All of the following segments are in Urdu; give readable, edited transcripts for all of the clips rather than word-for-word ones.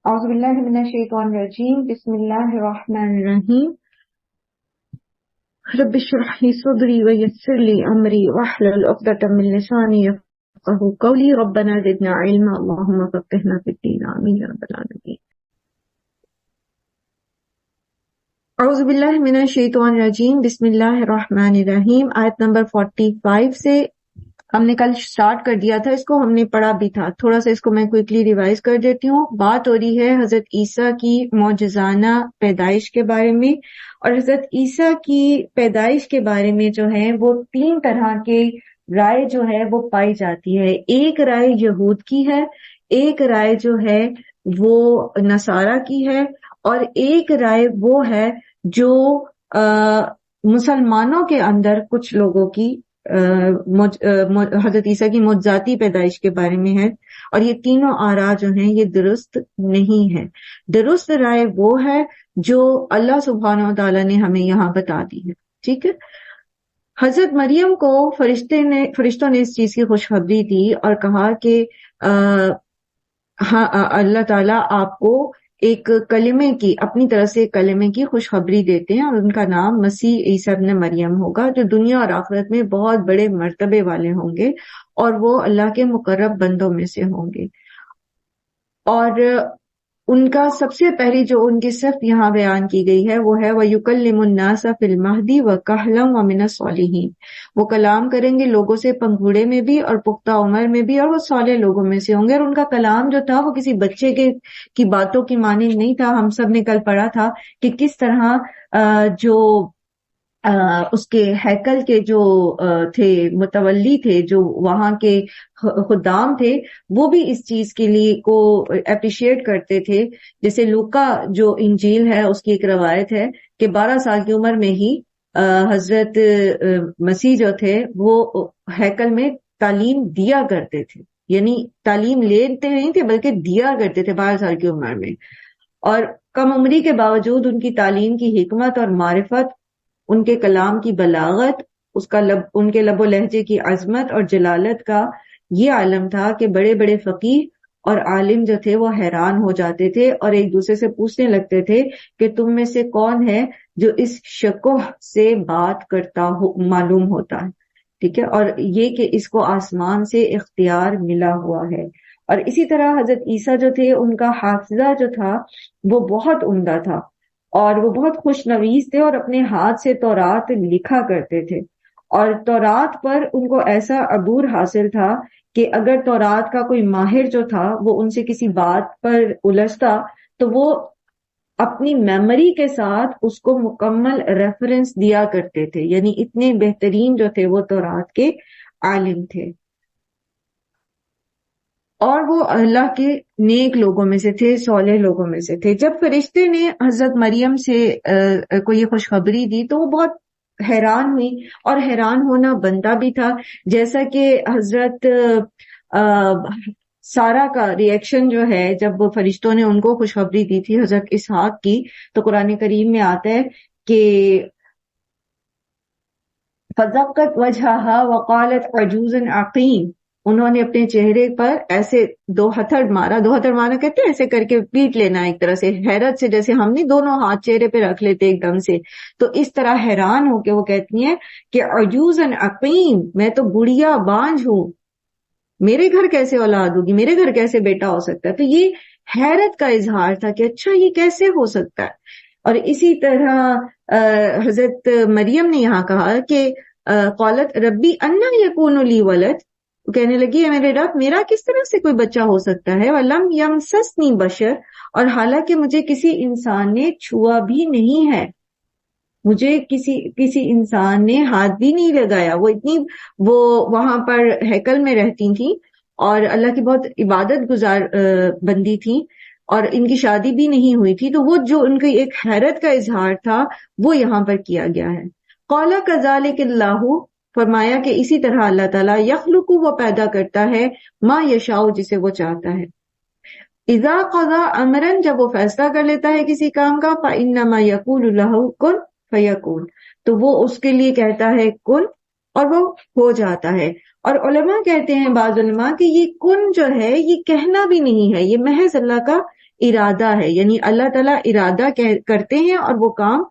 اعوذ باللہ من الشیطان الرجیم بسم اللہ الرحمن الرحیم رب اشرح لی صدری ویسر لی امری واحلل عقدۃ من لسانی یفقہوا قولی ربنا زدنا علما اللہم فقہنا فی الدین آمین یا رب العالمین۔ اعوذ باللہ من الشیطان الرجیم بسم اللہ الرحمن الرحیم، آیت نمبر 45 سے ہم نے کل سٹارٹ کر دیا تھا، اس کو ہم نے پڑھا بھی تھا، تھوڑا سا اس کو میں کوئکلی ریوائز کر دیتی ہوں۔ بات ہو رہی ہے حضرت عیسیٰ کی معجزانہ پیدائش کے بارے میں، اور حضرت عیسیٰ کی پیدائش کے بارے میں جو ہے وہ 3 طرح کے رائے جو ہے وہ پائی جاتی ہے۔ ایک رائے یہود کی ہے، ایک رائے جو ہے وہ نصارہ کی ہے، اور ایک رائے وہ ہے جو مسلمانوں کے اندر کچھ لوگوں کی حضرت عیسیٰ کی معجزاتی پیدائش کے بارے میں ہے، اور یہ تینوں آراء جو ہیں یہ درست نہیں ہے۔ درست رائے وہ ہے جو اللہ سبحانہ و تعالیٰ نے ہمیں یہاں بتا دی ہے، ٹھیک ہے۔ حضرت مریم کو فرشتوں نے اس چیز کی خوشخبری دی اور کہا کہ ہاں اللہ تعالیٰ آپ کو ایک کلمے کی، اپنی طرف سے ایک کلمے کی خوشخبری دیتے ہیں، اور ان کا نام مسیح عیسیٰ ابن مریم ہوگا، جو دنیا اور آخرت میں بہت بڑے مرتبے والے ہوں گے، اور وہ اللہ کے مقرب بندوں میں سے ہوں گے۔ اور ان کا سب سے پہلی جو ان کی صفت یہاں بیان کی گئی ہے وہ ہے وَيُكَلِّمُ النَّاسَ فِي الْمَهْدِ وَكَهْلًا وَمِنَ الصَّالِحِينَ، وہ کلام کریں گے لوگوں سے پنگھوڑے میں بھی اور پختہ عمر میں بھی، اور وہ صالح لوگوں میں سے ہوں گے۔ اور ان کا کلام جو تھا وہ کسی بچے کی باتوں کی مانند نہیں تھا۔ ہم سب نے کل پڑھا تھا کہ کس طرح جو اس کے ہیکل کے جو تھے متولی تھے، جو وہاں کے خدام تھے، وہ بھی اس چیز کے لیے کو اپریشیٹ کرتے تھے۔ جیسے لوکا جو انجیل ہے اس کی ایک روایت ہے کہ 12 سال کی عمر میں ہی حضرت مسیح جو تھے وہ ہیکل میں تعلیم دیا کرتے تھے، یعنی تعلیم لیتے نہیں تھے بلکہ دیا کرتے تھے 12 سال کی عمر میں۔ اور کم عمری کے باوجود ان کی تعلیم کی حکمت اور معرفت، ان کے کلام کی بلاغت، ان کے لب و لہجے کی عظمت اور جلالت کا یہ عالم تھا کہ بڑے بڑے فقیہ اور عالم جو تھے وہ حیران ہو جاتے تھے اور ایک دوسرے سے پوچھنے لگتے تھے کہ تم میں سے کون ہے جو اس شکوہ سے بات کرتا ہو معلوم ہوتا ہے، ٹھیک ہے، اور یہ کہ اس کو آسمان سے اختیار ملا ہوا ہے۔ اور اسی طرح حضرت عیسیٰ جو تھے ان کا حافظہ جو تھا وہ بہت عمدہ تھا، اور وہ بہت خوش نویس تھے اور اپنے ہاتھ سے تورات لکھا کرتے تھے، اور تورات پر ان کو ایسا عبور حاصل تھا کہ اگر تورات کا کوئی ماہر جو تھا وہ ان سے کسی بات پر الجھتا تو وہ اپنی میموری کے ساتھ اس کو مکمل ریفرنس دیا کرتے تھے، یعنی اتنے بہترین جو تھے وہ تورات کے عالم تھے، اور وہ اللہ کے نیک لوگوں میں سے تھے، صالح لوگوں میں سے تھے۔ جب فرشتے نے حضرت مریم سے کو یہ خوشخبری دی تو وہ بہت حیران ہوئی، اور حیران ہونا بنتا بھی تھا، جیسا کہ حضرت سارہ کا ریئیکشن جو ہے جب وہ فرشتوں نے ان کو خوشخبری دی تھی حضرت اسحاق کی، تو قرآن کریم میں آتا ہے کہ فَزَقَّتْ وَجْهَهَا وَقَالَتْ عَجُوزٌ عَقِيمٌ، انہوں نے اپنے چہرے پر ایسے 2 ہتھڑ مارا، 2 ہتھڑ مارا کہتے ہیں ایسے کر کے پیٹ لینا ایک طرح سے، حیرت سے، جیسے ہم نہیں دونوں ہاتھ چہرے پہ رکھ لیتے ایک دم سے، تو اس طرح حیران ہو کے وہ کہتی ہیں کہ عجوزن عقیم، میں تو بڑھیا بانجھ ہوں، میرے گھر کیسے اولاد ہوگی، میرے گھر کیسے بیٹا ہو سکتا ہے۔ تو یہ حیرت کا اظہار تھا کہ اچھا یہ کیسے ہو سکتا ہے۔ اور اسی طرح حضرت مریم نے یہاں کہا کہ قالت ربی انا یکون لی ولد، کہنے لگی ہے میرے رب میرا کس طرح سے کوئی بچہ ہو سکتا ہے، وَلَمْ يَمْسَسْنِي بَشَرٌ، اور حالانکہ مجھے کسی انسان نے چھوا بھی نہیں ہے، مجھے کسی انسان نے ہاتھ بھی نہیں لگایا۔ وہ وہاں پر ہیکل میں رہتی تھیں اور اللہ کی بہت عبادت گزار بندی تھیں، اور ان کی شادی بھی نہیں ہوئی تھی، تو وہ جو ان کی ایک حیرت کا اظہار تھا وہ یہاں پر کیا گیا ہے۔ قَالَ كَذَلِكَ اللَّهُ، فرمایا کہ اسی طرح اللہ تعالیٰ یخلق، وہ پیدا کرتا ہے، ما یشاء، جسے وہ چاہتا ہے، اذا قضا امرا، جب وہ فیصلہ کر لیتا ہے کسی کام کا، فانما یقول له کن فیکون، تو وہ اس کے لیے کہتا ہے کن اور وہ ہو جاتا ہے۔ اور علماء کہتے ہیں، بعض علماء، کہ یہ کن جو ہے یہ کہنا بھی نہیں ہے، یہ محض اللہ کا ارادہ ہے، یعنی اللہ تعالیٰ ارادہ کرتے ہیں اور وہ کام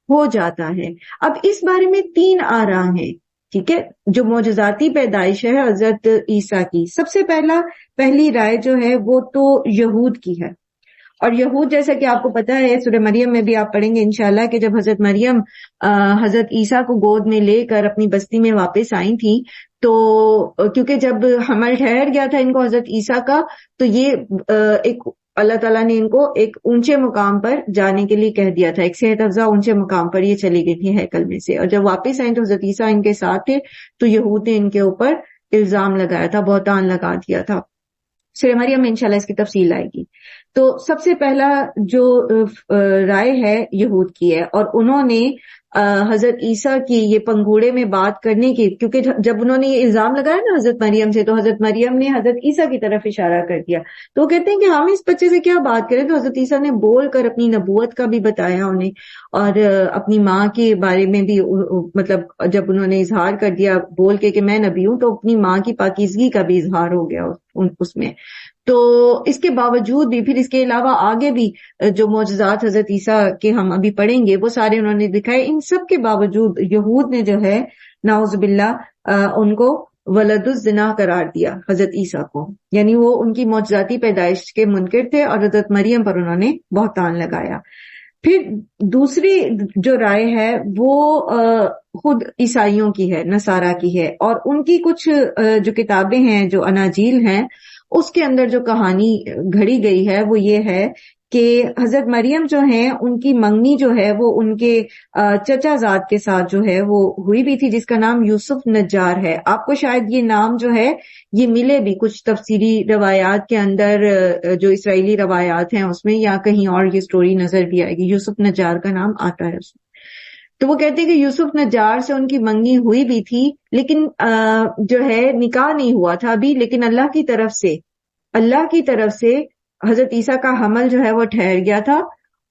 ہو جاتا ہے۔ اب اس بارے میں 3 آراء ہیں، ٹھیک ہے، جو معجزاتی پیدائش ہے حضرت عیسیٰ کی۔ سب سے پہلی رائے جو ہے وہ تو یہود کی ہے، اور یہود جیسا کہ آپ کو پتا ہے سورہ مریم میں بھی آپ پڑھیں گے انشاءاللہ کہ جب حضرت مریم حضرت عیسیٰ کو گود میں لے کر اپنی بستی میں واپس آئی تھی، تو کیونکہ جب حمل ٹھہر گیا تھا ان کو حضرت عیسیٰ کا، تو یہ ایک اللہ تعالیٰ نے ان کو ایک اونچے مقام پر جانے کے لیے کہہ دیا تھا، ایک صحت افزا اونچے مقام پر یہ چلی گئی تھی ہیکل میں سے، اور جب واپس آئیں تو حضرت عیسیٰ ان کے ساتھ تھے، تو یہود نے ان کے اوپر الزام لگایا تھا، بہتان لگا دیا تھا۔ سورہ مریم میں انشاءاللہ اس کی تفصیل آئے گی۔ تو سب سے پہلا جو رائے ہے یہود کی ہے، اور انہوں نے حضرت عیسیٰ کی یہ پنگوڑے میں بات کرنے کی، کیونکہ جب انہوں نے یہ الزام لگایا نا حضرت مریم سے، تو حضرت مریم نے حضرت عیسیٰ کی طرف اشارہ کر دیا، تو وہ کہتے ہیں کہ ہم اس بچے سے کیا بات کریں، تو حضرت عیسیٰ نے بول کر اپنی نبوت کا بھی بتایا انہیں، اور اپنی ماں کے بارے میں بھی، مطلب جب انہوں نے اظہار کر دیا بول کے کہ میں نبی ہوں، تو اپنی ماں کی پاکیزگی کا بھی اظہار ہو گیا اس میں۔ تو اس کے باوجود بھی پھر اس کے علاوہ آگے بھی جو معجزات حضرت عیسیٰ کے ہم ابھی پڑھیں گے وہ سارے انہوں نے دکھائے، ان سب کے باوجود یہود نے جو ہے نعوذ باللہ ان کو ولد الزنا قرار دیا حضرت عیسیٰ کو، یعنی وہ ان کی معجزاتی پیدائش کے منکر تھے، اور حضرت مریم پر انہوں نے بہتان لگایا۔ پھر دوسری جو رائے ہے وہ خود عیسائیوں کی ہے، نصارہ کی ہے، اور ان کی کچھ جو کتابیں ہیں جو اناجیل ہیں اس کے اندر جو کہانی گھڑی گئی ہے وہ یہ ہے کہ حضرت مریم جو ہیں ان کی منگنی جو ہے وہ ان کے چچا زاد کے ساتھ جو ہے وہ ہوئی بھی تھی، جس کا نام یوسف نجار ہے۔ آپ کو شاید یہ نام جو ہے یہ ملے بھی کچھ تفسیری روایات کے اندر، جو اسرائیلی روایات ہیں اس میں، یا کہیں اور یہ سٹوری نظر بھی آئے گی، یوسف نجار کا نام آتا ہے اس میں۔ تو وہ کہتے ہیں کہ یوسف نجار سے ان کی منگنی ہوئی بھی تھی، لیکن جو ہے نکاح نہیں ہوا تھا ابھی، لیکن اللہ کی طرف سے حضرت عیسیٰ کا حمل جو ہے وہ ٹھہر گیا تھا،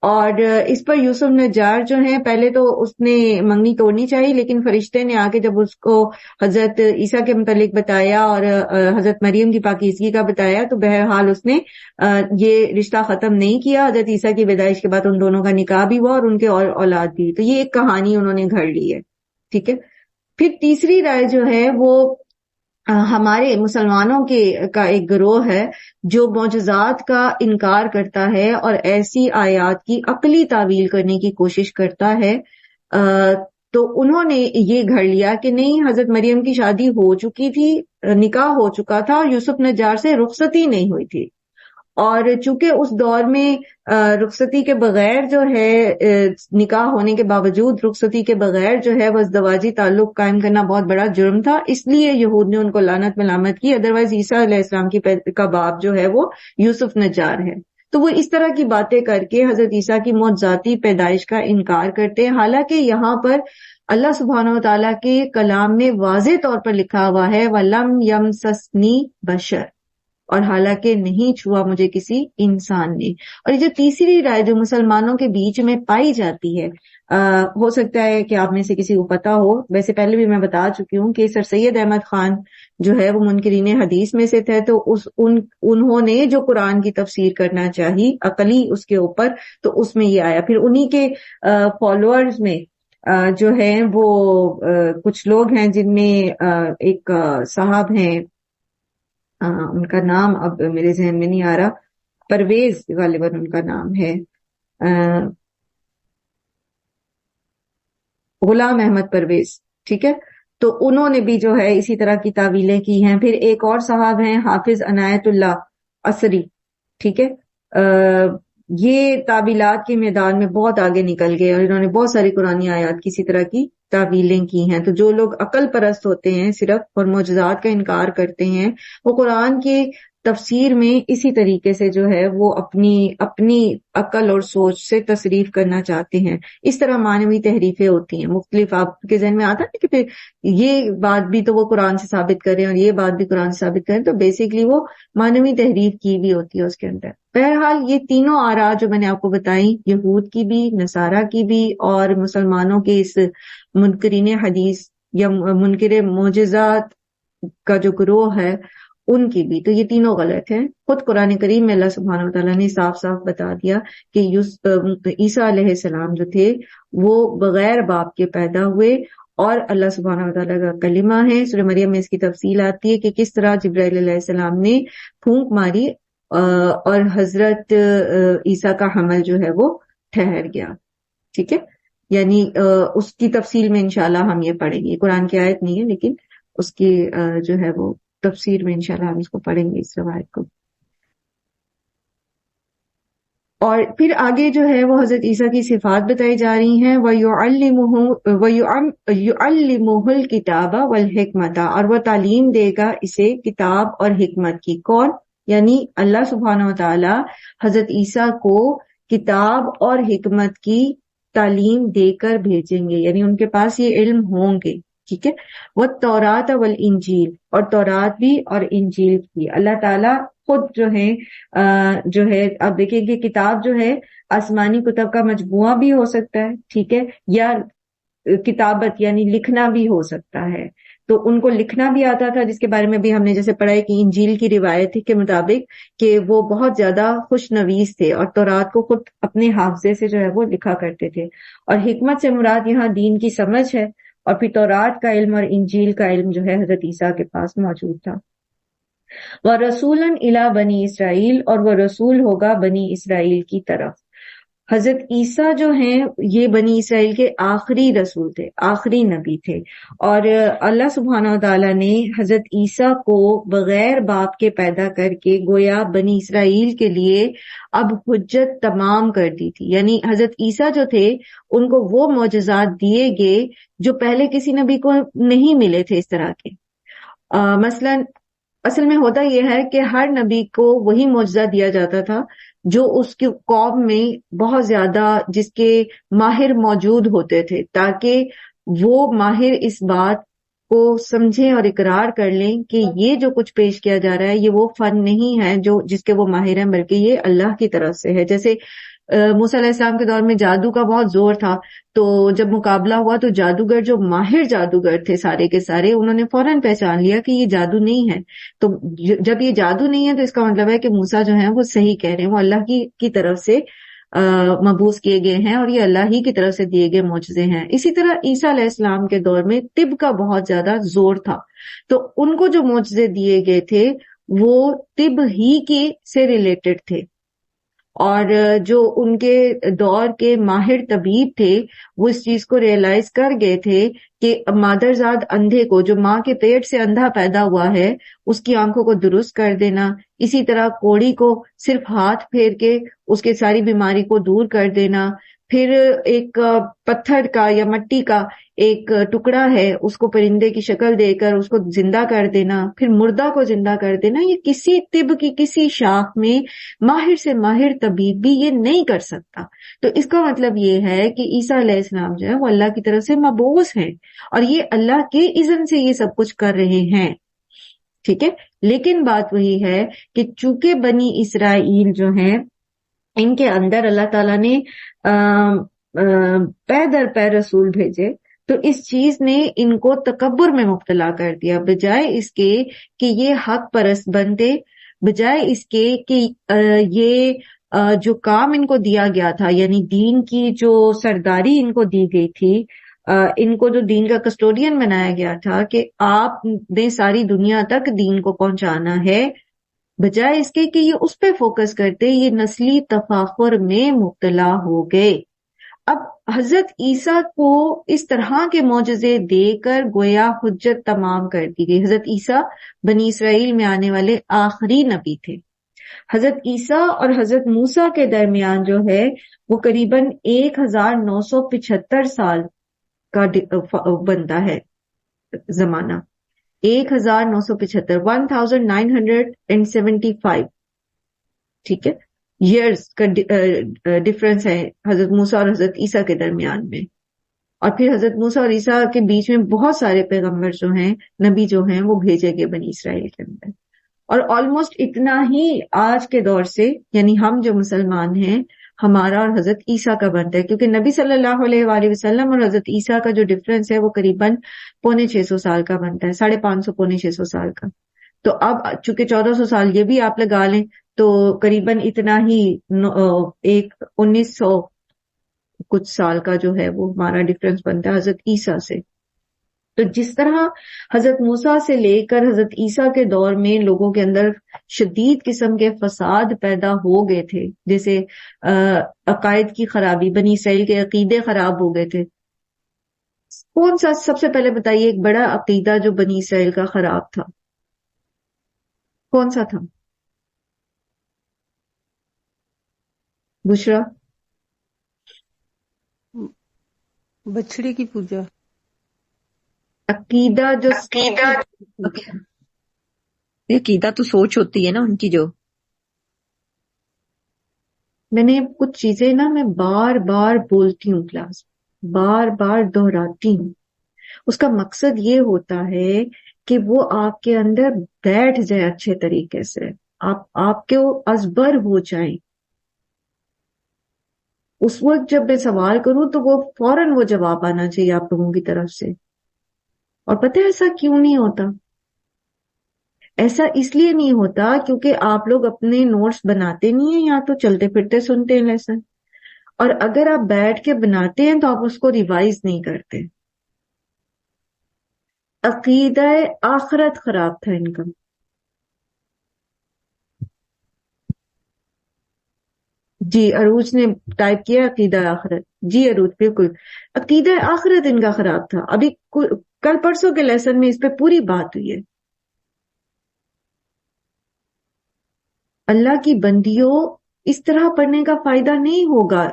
اور اس پر یوسف نجار جو ہیں پہلے تو اس نے منگنی توڑنی چاہیے، لیکن فرشتے نے آ کے جب اس کو حضرت عیسیٰ کے متعلق بتایا اور حضرت مریم کی پاکیزگی کا بتایا، تو بہرحال اس نے یہ رشتہ ختم نہیں کیا۔ حضرت عیسیٰ کی پیدائش کے بعد ان دونوں کا نکاح بھی ہوا اور ان کے اور اولاد بھی، تو یہ ایک کہانی انہوں نے گھڑ لی ہے، ٹھیک ہے۔ پھر تیسری رائے جو ہے وہ ہمارے مسلمانوں کا ایک گروہ ہے جو معجزات کا انکار کرتا ہے اور ایسی آیات کی عقلی تعویل کرنے کی کوشش کرتا ہے۔ تو انہوں نے یہ گھڑ لیا کہ نہیں، حضرت مریم کی شادی ہو چکی تھی، نکاح ہو چکا تھا، یوسف نجار سے رخصتی نہیں ہوئی تھی، اور چونکہ اس دور میں رخصتی کے بغیر جو ہے، نکاح ہونے کے باوجود رخصتی کے بغیر جو ہے وہ ازدواجی تعلق قائم کرنا بہت بڑا جرم تھا، اس لیے یہود نے ان کو لعنت ملامت کی، ادروائز عیسیٰ علیہ السلام کا باپ جو ہے وہ یوسف نجار ہے۔ تو وہ اس طرح کی باتیں کر کے حضرت عیسیٰ کی معجزاتی پیدائش کا انکار کرتے ہیں، حالانکہ یہاں پر اللہ سبحانہ و تعالیٰ کے کلام میں واضح طور پر لکھا ہوا ہے وَلَمْ يَمْسَسْنِي بَشَرٌ، اور حالانکہ نہیں چھوا مجھے کسی انسان نے۔ اور یہ جو تیسری رائے جو مسلمانوں کے بیچ میں پائی جاتی ہے، ہو سکتا ہے کہ آپ میں سے کسی کو پتا ہو، ویسے پہلے بھی میں بتا چکی ہوں کہ سر سید احمد خان جو ہے وہ منکرین حدیث میں سے تھے، تو انہوں نے جو قرآن کی تفسیر کرنا چاہی عقلی اس کے اوپر، تو اس میں یہ آیا۔ پھر انہی کے فالوورز میں جو ہیں وہ کچھ لوگ ہیں جن میں ایک صاحب ہیں، ان کا نام اب میرے ذہن میں نہیں آ رہا، پرویز غالباً ان کا نام ہے، غلام احمد پرویز، ٹھیک ہے۔ تو انہوں نے بھی جو ہے اسی طرح کی تعویلیں کی ہیں۔ پھر ایک اور صاحب ہیں حافظ عنایت اللہ عصری، ٹھیک ہے، یہ تعویلات کے میدان میں بہت آگے نکل گئے، اور انہوں نے بہت ساری قرآنی آیات کی اسی طرح کی تعویلیں کی ہیں۔ تو جو لوگ عقل پرست ہوتے ہیں صرف اور معجزات کا انکار کرتے ہیں، وہ قرآن کے تفسیر میں اسی طریقے سے جو ہے وہ اپنی عقل اور سوچ سے تصریف کرنا چاہتے ہیں۔ اس طرح معنوی تحریفیں ہوتی ہیں مختلف، آپ کے ذہن میں آتا ہے کہ پھر یہ بات بھی تو وہ قرآن سے ثابت کریں اور یہ بات بھی قرآن سے ثابت کریں، تو بیسیکلی وہ معنوی تحریف کی بھی ہوتی ہے اس کے اندر۔ بہرحال یہ تینوں آراء جو میں نے آپ کو بتائی، یہود کی بھی، نصارہ کی بھی، اور مسلمانوں کے اس منکرین حدیث یا منکر معجزات کا جو گروہ ہے، ان کی بھی. تو یہ تینوں غلط ہیں. خود قرآن کریم میں اللہ سبحانہ وتعالیٰ نے صاف صاف بتا دیا کہ عیسیٰ علیہ السلام جو تھے وہ بغیر باپ کے پیدا ہوئے اور اللہ سبحانہ وتعالیٰ کا کلمہ ہے. سورہ مریم میں اس کی تفصیل آتی ہے کہ کس طرح جبرائیل علیہ السلام نے پھونک ماری اور حضرت عیسیٰ کا حمل جو ہے وہ ٹھہر گیا. ٹھیک ہے، یعنی اس کی تفصیل میں انشاءاللہ ہم یہ پڑھیں گے. قرآن کی آیت نہیں ہے لیکن اس کی جو ہے وہ تفسیر میں انشاءاللہ ہم اس کو پڑھیں گے، اس روایت کو. اور پھر آگے جو ہے وہ حضرت عیسیٰ کی صفات بتائی جا رہی ہیں. وَيُعَلِّمُهُ الْكِتَابَ وَالْحِكْمَةَ، اور وہ تعلیم دے گا اسے کتاب اور حکمت کی. کون؟ یعنی اللہ سبحانہ وتعالی حضرت عیسیٰ کو کتاب اور حکمت کی تعلیم دے کر بھیجیں گے، یعنی ان کے پاس یہ علم ہوں گے. ٹھیک ہے. وَالتَّوْرَاةَ وَالْإِنْجِيلَ، اور تورات بھی اور انجیل بھی. اللہ تعالیٰ خود جو ہے آپ دیکھیں کہ کتاب جو ہے آسمانی کتب کا مجموعہ بھی ہو سکتا ہے، ٹھیک ہے، یا کتابت یعنی لکھنا بھی ہو سکتا ہے. تو ان کو لکھنا بھی آتا تھا، جس کے بارے میں بھی ہم نے جیسے پڑھا ہے کہ انجیل کی روایت کے مطابق کہ وہ بہت زیادہ خوش نویس تھے اور تورات کو خود اپنے حافظے سے جو ہے وہ لکھا کرتے تھے. اور حکمت سے مراد یہاں دین کی سمجھ ہے. اور پھر تورات کا علم اور انجیل کا علم جو ہے حضرت عیسیٰ کے پاس موجود تھا. وَرَسُولًا إِلَىٰ بَنِي اسرائیل، اور وہ رسول ہوگا بنی اسرائیل کی طرف. حضرت عیسیٰ جو ہیں یہ بنی اسرائیل کے آخری رسول تھے، آخری نبی تھے. اور اللہ سبحانہ وتعالیٰ نے حضرت عیسیٰ کو بغیر باپ کے پیدا کر کے گویا بنی اسرائیل کے لیے اب حجت تمام کر دی تھی. یعنی حضرت عیسیٰ جو تھے ان کو وہ معجزات دیے گئے جو پہلے کسی نبی کو نہیں ملے تھے اس طرح کے. مثلا اصل میں ہوتا یہ ہے کہ ہر نبی کو وہی معجزہ دیا جاتا تھا جو اس کی قوم میں بہت زیادہ جس کے ماہر موجود ہوتے تھے، تاکہ وہ ماہر اس بات کو سمجھیں اور اقرار کر لیں کہ یہ جو کچھ پیش کیا جا رہا ہے یہ وہ فن نہیں ہے جو جس کے وہ ماہر ہیں، بلکہ یہ اللہ کی طرف سے ہے. جیسے موسیٰ علیہ السلام کے دور میں جادو کا بہت زور تھا، تو جب مقابلہ ہوا تو جادوگر جو ماہر جادوگر تھے سارے کے سارے، انہوں نے فوراً پہچان لیا کہ یہ جادو نہیں ہے. تو جب یہ جادو نہیں ہے تو اس کا مطلب ہے کہ موسیٰ جو ہیں وہ صحیح کہہ رہے ہیں، وہ اللہ کی طرف سے مبعوث کیے گئے ہیں اور یہ اللہ ہی کی طرف سے دیے گئے معجزے ہیں. اسی طرح عیسیٰ علیہ السلام کے دور میں طب کا بہت زیادہ زور تھا، تو ان کو جو معجزے دیے گئے تھے وہ طب ہی کے سے ریلیٹڈ تھے. اور جو ان کے دور کے ماہر طبیب تھے وہ اس چیز کو ریئلائز کر گئے تھے کہ مادرزاد اندھے کو، جو ماں کے پیٹ سے اندھا پیدا ہوا ہے، اس کی آنکھوں کو درست کر دینا، اسی طرح کوڑی کو صرف ہاتھ پھیر کے اس کے ساری بیماری کو دور کر دینا، پھر ایک پتھر کا یا مٹی کا ایک ٹکڑا ہے اس کو پرندے کی شکل دے کر اس کو زندہ کر دینا، پھر مردہ کو زندہ کر دینا، یہ کسی طب کی کسی شاخ میں ماہر سے ماہر طبیب بھی یہ نہیں کر سکتا. تو اس کا مطلب یہ ہے کہ عیسیٰ علیہ السلام جو ہے وہ اللہ کی طرف سے مبعوث ہیں اور یہ اللہ کے اذن سے یہ سب کچھ کر رہے ہیں. ٹھیک ہے. لیکن بات وہی ہے کہ چونکہ بنی اسرائیل جو ہیں ان کے اندر اللہ تعالیٰ نے پے در پے رسول بھیجے، تو اس چیز نے ان کو تکبر میں مبتلا کر دیا. بجائے اس کے کہ یہ حق پرست بنتے، بجائے اس کے کہ یہ جو کام ان کو دیا گیا تھا، یعنی دین کی جو سرداری ان کو دی گئی تھی، ان کو جو دین کا کسٹوڈین بنایا گیا تھا کہ آپ نے ساری دنیا تک دین کو پہنچانا ہے، بجائے اس کے کہ یہ اس پہ فوکس کرتے، یہ نسلی تفاخر میں مبتلا ہو گئے. اب حضرت عیسیٰ کو اس طرح کے معجزے دے کر گویا حجت تمام کر دی گئی. حضرت عیسیٰ بنی اسرائیل میں آنے والے آخری نبی تھے. حضرت عیسیٰ اور حضرت موسیٰ کے درمیان جو ہے وہ قریباً 1975 سال کا بنتا ہے زمانہ. 1975 ٹھیک ہے ایئرز کا ڈفرنس ہے حضرت موسیٰ اور حضرت عیسیٰ کے درمیان میں. اور پھر حضرت موسیٰ اور عیسیٰ کے بیچ میں بہت سارے پیغمبر جو ہیں، نبی جو ہیں، وہ بھیجے گئے بنی اسرائیل کے اندر. اور آلموسٹ اتنا ہی آج کے دور سے، یعنی ہم جو مسلمان ہیں ہمارا اور حضرت عیسیٰ کا بنتا ہے، کیونکہ نبی صلی اللہ علیہ وآلہ وسلم اور حضرت عیسیٰ کا جو ڈفرنس ہے وہ قریباً 550 سال کا بنتا ہے، 550 پونے 600 سال کا. تو اب چونکہ 1400 سال یہ بھی آپ لگا لیں تو قریباً اتنا ہی 1900 کچھ سال کا جو ہے وہ ہمارا ڈفرنس بنتا ہے حضرت عیسیٰ سے. تو جس طرح حضرت موسیٰ سے لے کر حضرت عیسیٰ کے دور میں لوگوں کے اندر شدید قسم کے فساد پیدا ہو گئے تھے، جیسے عقائد کی خرابی، بنی اسرائیل کے عقیدے خراب ہو گئے تھے. کون سا سب سے پہلے بتائیے ایک بڑا عقیدہ جو بنی اسرائیل کا خراب تھا، کون سا تھا؟ بشرا؟ بچڑے کی پوجا. عقیدہ جو عقیدہ تو سوچ ہوتی ہے نا ان کی. جو میں نے کچھ چیزیں نا میں بار بار بولتی ہوں کلاس، بار بار دہراتی ہوں، اس کا مقصد یہ ہوتا ہے کہ وہ آپ کے اندر بیٹھ جائے اچھے طریقے سے، آپ کے وہ ازبر ہو جائیں. اس وقت جب میں سوال کروں تو وہ فوراً وہ جواب آنا چاہیے آپ لوگوں کی طرف سے. اور پتہ ہے ایسا کیوں نہیں ہوتا؟ ایسا اس لیے نہیں ہوتا کیونکہ آپ لوگ اپنے نوٹس بناتے نہیں ہیں، یا تو چلتے پھرتے سنتے ہیں لیسن، اور اگر آپ بیٹھ کے بناتے ہیں تو آپ اس کو ریوائز نہیں کرتے. عقیدہ آخرت خراب تھا ان کا. جی عروج نے ٹائپ کیا عقیدہ آخرت. جی عروج بالکل، عقیدہ آخرت ان کا خراب تھا. ابھی کل پرسوں کے لیسن میں اس پہ پوری بات ہوئی ہے. اللہ کی بندیوں، اس طرح پڑھنے کا فائدہ نہیں ہوگا،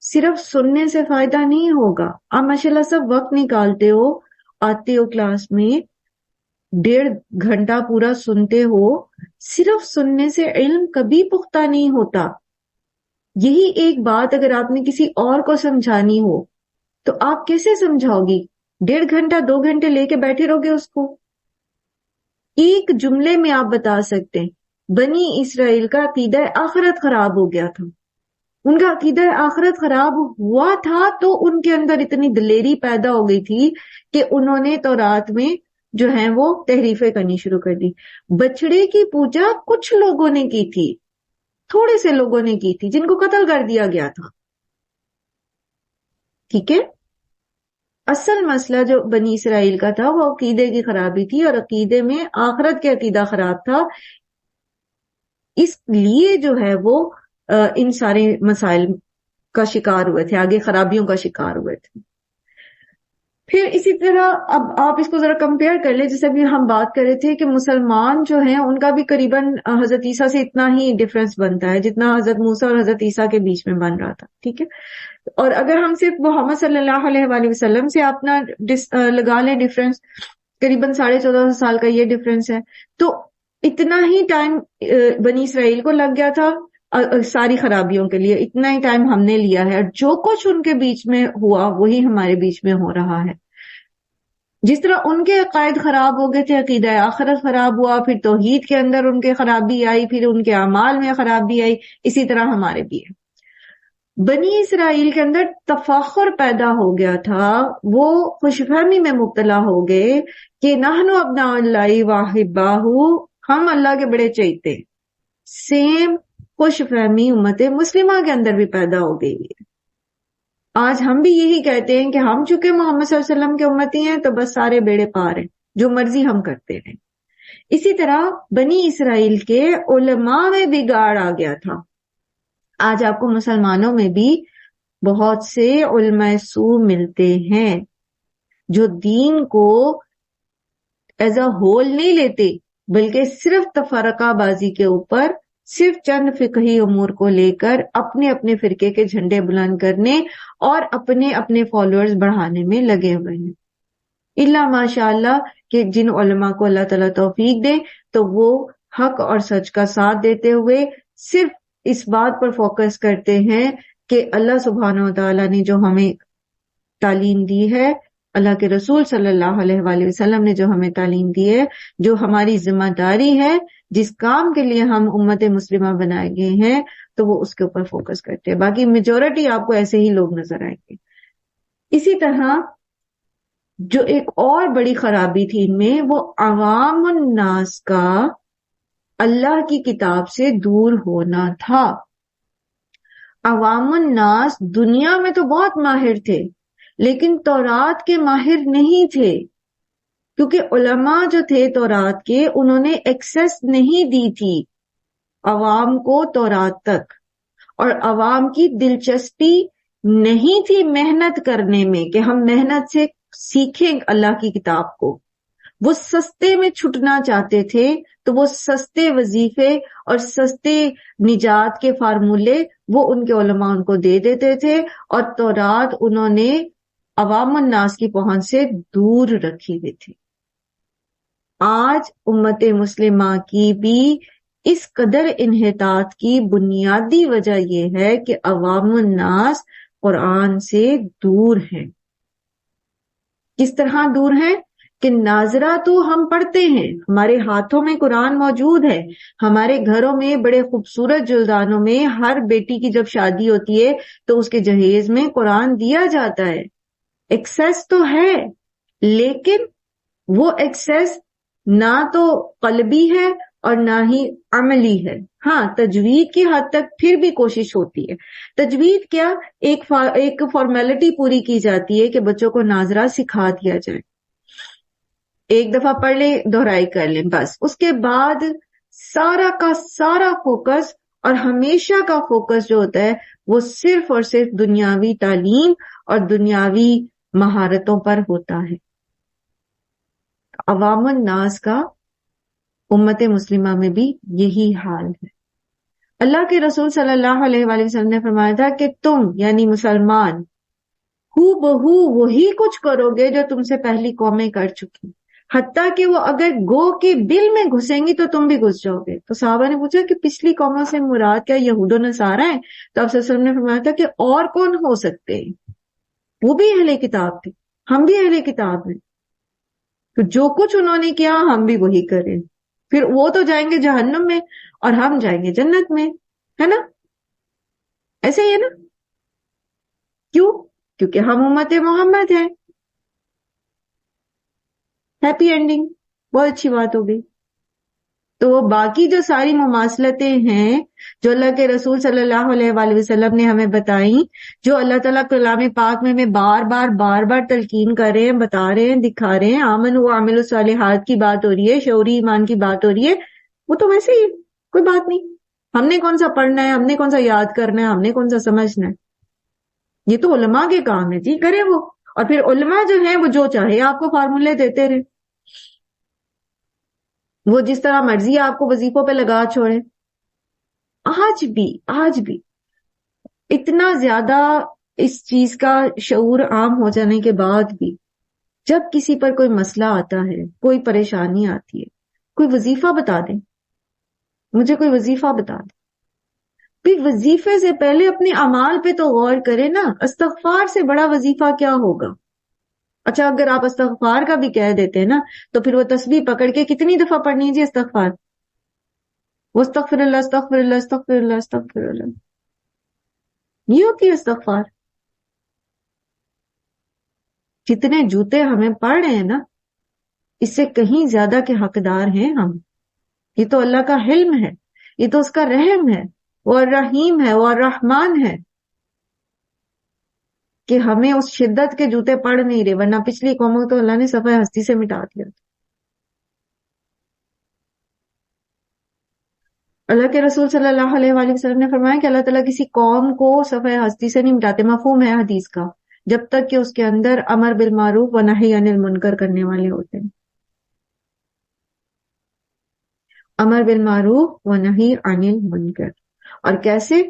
صرف سننے سے فائدہ نہیں ہوگا. آپ ماشاءاللہ سب وقت نکالتے ہو، آتے ہو کلاس میں 1.5 گھنٹہ پورا سنتے ہو. صرف سننے سے علم کبھی پختہ نہیں ہوتا. یہی ایک بات اگر آپ نے کسی اور کو سمجھانی ہو تو آپ کیسے سمجھاؤ گی؟ 1.5 گھنٹہ 2 گھنٹے لے کے بیٹھے رہو گے اس کو؟ ایک جملے میں آپ بتا سکتے ہیں بنی اسرائیل کا عقیدہ آخرت خراب ہو گیا تھا. ان کا عقیدہ آخرت خراب ہوا تھا تو ان کے اندر اتنی دلیری پیدا ہو گئی تھی کہ انہوں نے تورات میں جو ہیں وہ تحریفیں کرنی شروع کر دی. بچڑے کی پوجا کچھ لوگوں نے کی تھی، تھوڑے سے لوگوں نے کی تھی جن کو قتل کر دیا گیا تھا. ٹھیک ہے، اصل مسئلہ جو بنی اسرائیل کا تھا وہ عقیدے کی خرابی تھی، اور عقیدے میں آخرت کے عقیدہ خراب تھا. اس لیے جو ہے وہ ان سارے مسائل کا شکار ہوئے تھے، آگے خرابیوں کا شکار ہوئے تھے. پھر اسی طرح اب آپ اس کو ذرا کمپیئر کر لیں، جیسے بھی ہم بات کر رہے تھے کہ مسلمان جو ہیں ان کا بھی قریباً حضرت عیسیٰ سے اتنا ہی ڈفرنس بنتا ہے جتنا حضرت موسیٰ اور حضرت عیسیٰ کے بیچ میں بن رہا تھا. ٹھیک ہے، اور اگر ہم صرف محمد صلی اللہ علیہ وآلہ وسلم سے اپنا لگا لیں ڈفرنس، قریباً 1450 سال کا یہ ڈفرنس ہے، تو اتنا ہی ٹائم بنی اسرائیل کو لگ گیا تھا ساری خرابیوں کے لیے، اتنا ہی ٹائم ہم نے لیا ہے، اور جو کچھ ان کے بیچ میں ہوا وہی ہمارے بیچ میں ہو رہا ہے. جس طرح ان کے عقائد خراب ہو گئے تھے، عقیدہ آخرت خراب ہوا، پھر توحید کے اندر ان کے خرابی آئی، پھر ان کے اعمال میں خرابی آئی، اسی طرح ہمارے بھی ہے. بنی اسرائیل کے اندر تفاخر پیدا ہو گیا تھا، وہ خوش فہمی میں مبتلا ہو گئے کہ نحن ابناء اللہ واحباہ، ہم اللہ کے بڑے چہیتے. سیم خوش فہمی امت مسلمہ کے اندر بھی پیدا ہو گئی ہے. آج ہم بھی یہی کہتے ہیں کہ ہم چونکہ محمد صلی اللہ علیہ وسلم کے امتی ہیں تو بس سارے بیڑے پار ہیں، جو مرضی ہم کرتے ہیں. اسی طرح بنی اسرائیل کے علماء میں بگاڑ آ گیا تھا. آج آپ کو مسلمانوں میں بھی بہت سے علماء سو ملتے ہیں جو دین کو ایز اے ہول نہیں لیتے، بلکہ صرف تفرقہ بازی کے اوپر، صرف چند فقہی امور کو لے کر اپنے اپنے فرقے کے جھنڈے بلند کرنے اور اپنے اپنے فالوورز بڑھانے میں لگے ہوئے ہیں. اللہ ماشاء اللہ کہ جن علماء کو اللہ تعالیٰ توفیق دے تو وہ حق اور سچ کا ساتھ دیتے ہوئے صرف اس بات پر فوکس کرتے ہیں کہ اللہ سبحانہ و تعالیٰ نے جو ہمیں تعلیم دی ہے، اللہ کے رسول صلی اللہ علیہ وآلہ وسلم نے جو ہمیں تعلیم دی ہے، جو ہماری ذمہ داری ہے، جس کام کے لیے ہم امت مسلمہ بنائے گئے ہیں، تو وہ اس کے اوپر فوکس کرتے ہیں. باقی میجورٹی آپ کو ایسے ہی لوگ نظر آئیں گے. اسی طرح جو ایک اور بڑی خرابی تھی ان میں، وہ عوام الناس کا اللہ کی کتاب سے دور ہونا تھا۔ عوام الناس دنیا میں تو بہت ماہر تھے، لیکن تورات کے ماہر نہیں تھے، کیونکہ علماء جو تھے تورات کے، انہوں نے ایکسس نہیں دی تھی عوام کو تورات تک، اور عوام کی دلچسپی نہیں تھی محنت کرنے میں کہ ہم محنت سے سیکھیں اللہ کی کتاب کو۔ وہ سستے میں چھٹنا چاہتے تھے، تو وہ سستے وظیفے اور سستے نجات کے فارمولے وہ ان کے علماء ان کو دے دیتے تھے، اور تورات انہوں نے عوام الناس کی پہنچ سے دور رکھی ہوئی تھی۔ آج امت مسلمہ کی بھی اس قدر انحطاط کی بنیادی وجہ یہ ہے کہ عوام الناس قرآن سے دور ہیں۔ کس طرح دور ہیں کہ ناظرہ تو ہم پڑھتے ہیں، ہمارے ہاتھوں میں قرآن موجود ہے، ہمارے گھروں میں بڑے خوبصورت جلدانوں میں ہر بیٹی کی جب شادی ہوتی ہے تو اس کے جہیز میں قرآن دیا جاتا ہے، ایکسیس تو ہے، لیکن وہ ایکسیس نہ تو قلبی ہے اور نہ ہی عملی ہے۔ ہاں، تجوید کی حد تک پھر بھی کوشش ہوتی ہے۔ تجوید کیا، ایک فارمیلٹی پوری کی جاتی ہے کہ بچوں کو ناظرہ سکھا دیا جائے، ایک دفعہ پڑھ لیں دہرائی کر لیں، بس اس کے بعد سارا کا سارا فوکس اور ہمیشہ کا فوکس جو ہوتا ہے وہ صرف اور صرف دنیاوی تعلیم اور دنیاوی مہارتوں پر ہوتا ہے۔ عوام الناس کا امت مسلمہ میں بھی یہی حال ہے۔ اللہ کے رسول صلی اللہ علیہ وآلہ وسلم نے فرمایا تھا کہ تم یعنی مسلمان ہو بہو وہی کچھ کرو گے جو تم سے پہلی قومیں کر چکی، حتیٰ کہ وہ اگر گو کے بل میں گھسیں گی تو تم بھی گھس جاؤ گے۔ تو صحابہ نے پوچھا کہ پچھلی قوموں سے مراد کیا یہود و نصارہ ہیں؟ تو آپ صلی اللہ علیہ وسلم نے فرمایا تھا کہ اور کون ہو سکتے ہیں، وہ بھی اہل کتاب تھے، ہم بھی اہل کتاب ہیں، تو جو کچھ انہوں نے کیا ہم بھی وہی کریں۔ پھر وہ تو جائیں گے جہنم میں اور ہم جائیں گے جنت میں، ہے نا؟ ایسے ہی ہے نا؟ کیوں؟ کیونکہ ہم امت محمد ہیں۔ ہیپی اینڈنگ، بہت اچھی بات ہو گئی۔ تو وہ باقی جو ساری مماثلتیں ہیں جو اللہ کے رسول صلی اللہ علیہ وآلہ وسلم نے ہمیں بتائیں، جو اللہ تعالیٰ کلام پاک میں ہمیں بار بار تلقین کر رہے ہیں، بتا رہے ہیں، دکھا رہے ہیں، آمن و عامل الصالحات کی بات ہو رہی ہے، شعوری ایمان کی بات ہو رہی ہے، وہ تو ویسے ہی کوئی بات نہیں۔ ہم نے کون سا پڑھنا ہے، ہم نے کون سا یاد کرنا ہے، ہم نے کون سا سمجھنا ہے، یہ تو علماء کے کام ہے جی، کرے وہ۔ اور پھر علماء جو ہیں وہ جو چاہے آپ کو فارمولے دیتے رہے، وہ جس طرح مرضی آپ کو وظیفوں پہ لگا چھوڑے۔ آج بھی اتنا زیادہ اس چیز کا شعور عام ہو جانے کے بعد بھی جب کسی پر کوئی مسئلہ آتا ہے، کوئی پریشانی آتی ہے، کوئی وظیفہ بتا دیں، مجھے کوئی وظیفہ بتا دیں۔ بھی وظیفے سے پہلے اپنے اعمال پہ تو غور کریں نا، استغفار سے بڑا وظیفہ کیا ہوگا؟ اچھا، اگر آپ استغفار کا بھی کہہ دیتے ہیں نا، تو پھر وہ تسبیح پکڑ کے کتنی دفعہ پڑھنی ہے جی استغفار؟ وہ استغفر اللہ استغفر اللہ استغفر اللہ استغفر اللہ، یہ ہوتی ہے استغفار۔ جتنے جوتے ہمیں پڑ رہے ہیں نا، اس سے کہیں زیادہ کے حقدار ہیں ہم۔ یہ تو اللہ کا حلم ہے، یہ تو اس کا رحم ہے، وہ الرحیم ہے، وہ الرحمان ہے کہ ہمیں اس شدت کے جوتے پڑ نہیں رہے، ورنہ پچھلی قوموں تو اللہ نے صفحہ ہستی سے مٹا دیا۔ اللہ کے رسول صلی اللہ علیہ وآلہ وسلم نے فرمایا کہ اللہ تعالیٰ کسی قوم کو صفحہ ہستی سے نہیں مٹاتے، مفہوم ہے حدیث کا، جب تک کہ اس کے اندر امر بالمعروف و نہی عن المنکر کرنے والے ہوتے ہیں۔ امر بالمعروف و نہی عن المنکر، اور کیسے؟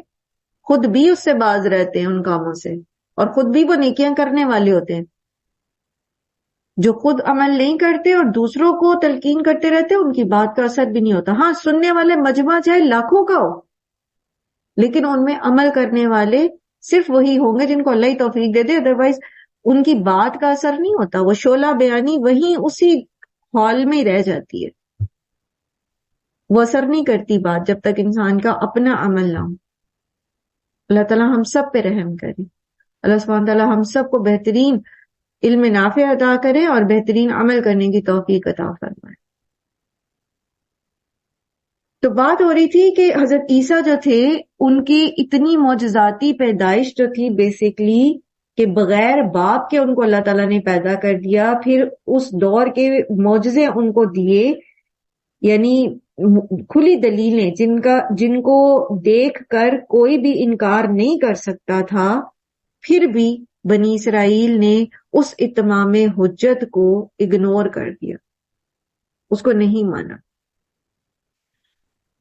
خود بھی اس سے باز رہتے ہیں ان کاموں سے، اور خود بھی وہ نیکیاں کرنے والے ہوتے ہیں۔ جو خود عمل نہیں کرتے اور دوسروں کو تلقین کرتے رہتے ان کی بات کا اثر بھی نہیں ہوتا۔ ہاں، سننے والے مجمع چاہے لاکھوں کا ہو، لیکن ان میں عمل کرنے والے صرف وہی ہوں گے جن کو اللہ ہی توفیق دے دے، ادروائز ان کی بات کا اثر نہیں ہوتا، وہ شعلہ بیانی وہیں اسی ہال میں ہی رہ جاتی ہے، وہ اثر نہیں کرتی بات جب تک انسان کا اپنا عمل نہ ہو۔ اللہ تعالیٰ ہم سب پہ رحم کرے، اللہ سبحانہ تعالیٰ ہم سب کو بہترین علم نافع عطا کرے اور بہترین عمل کرنے کی توفیق عطا فرمائے۔ تو بات ہو رہی تھی کہ حضرت عیسیٰ جو تھے ان کی اتنی معجزاتی پیدائش جو تھی بیسیکلی کہ بغیر باپ کے ان کو اللہ تعالیٰ نے پیدا کر دیا، پھر اس دور کے معجزے ان کو دیے، یعنی کھلی دلیلیں جن کو دیکھ کر کوئی بھی انکار نہیں کر سکتا تھا، پھر بھی بنی اسرائیل نے اس اتمام حجت کو اگنور کر دیا، اس کو نہیں مانا۔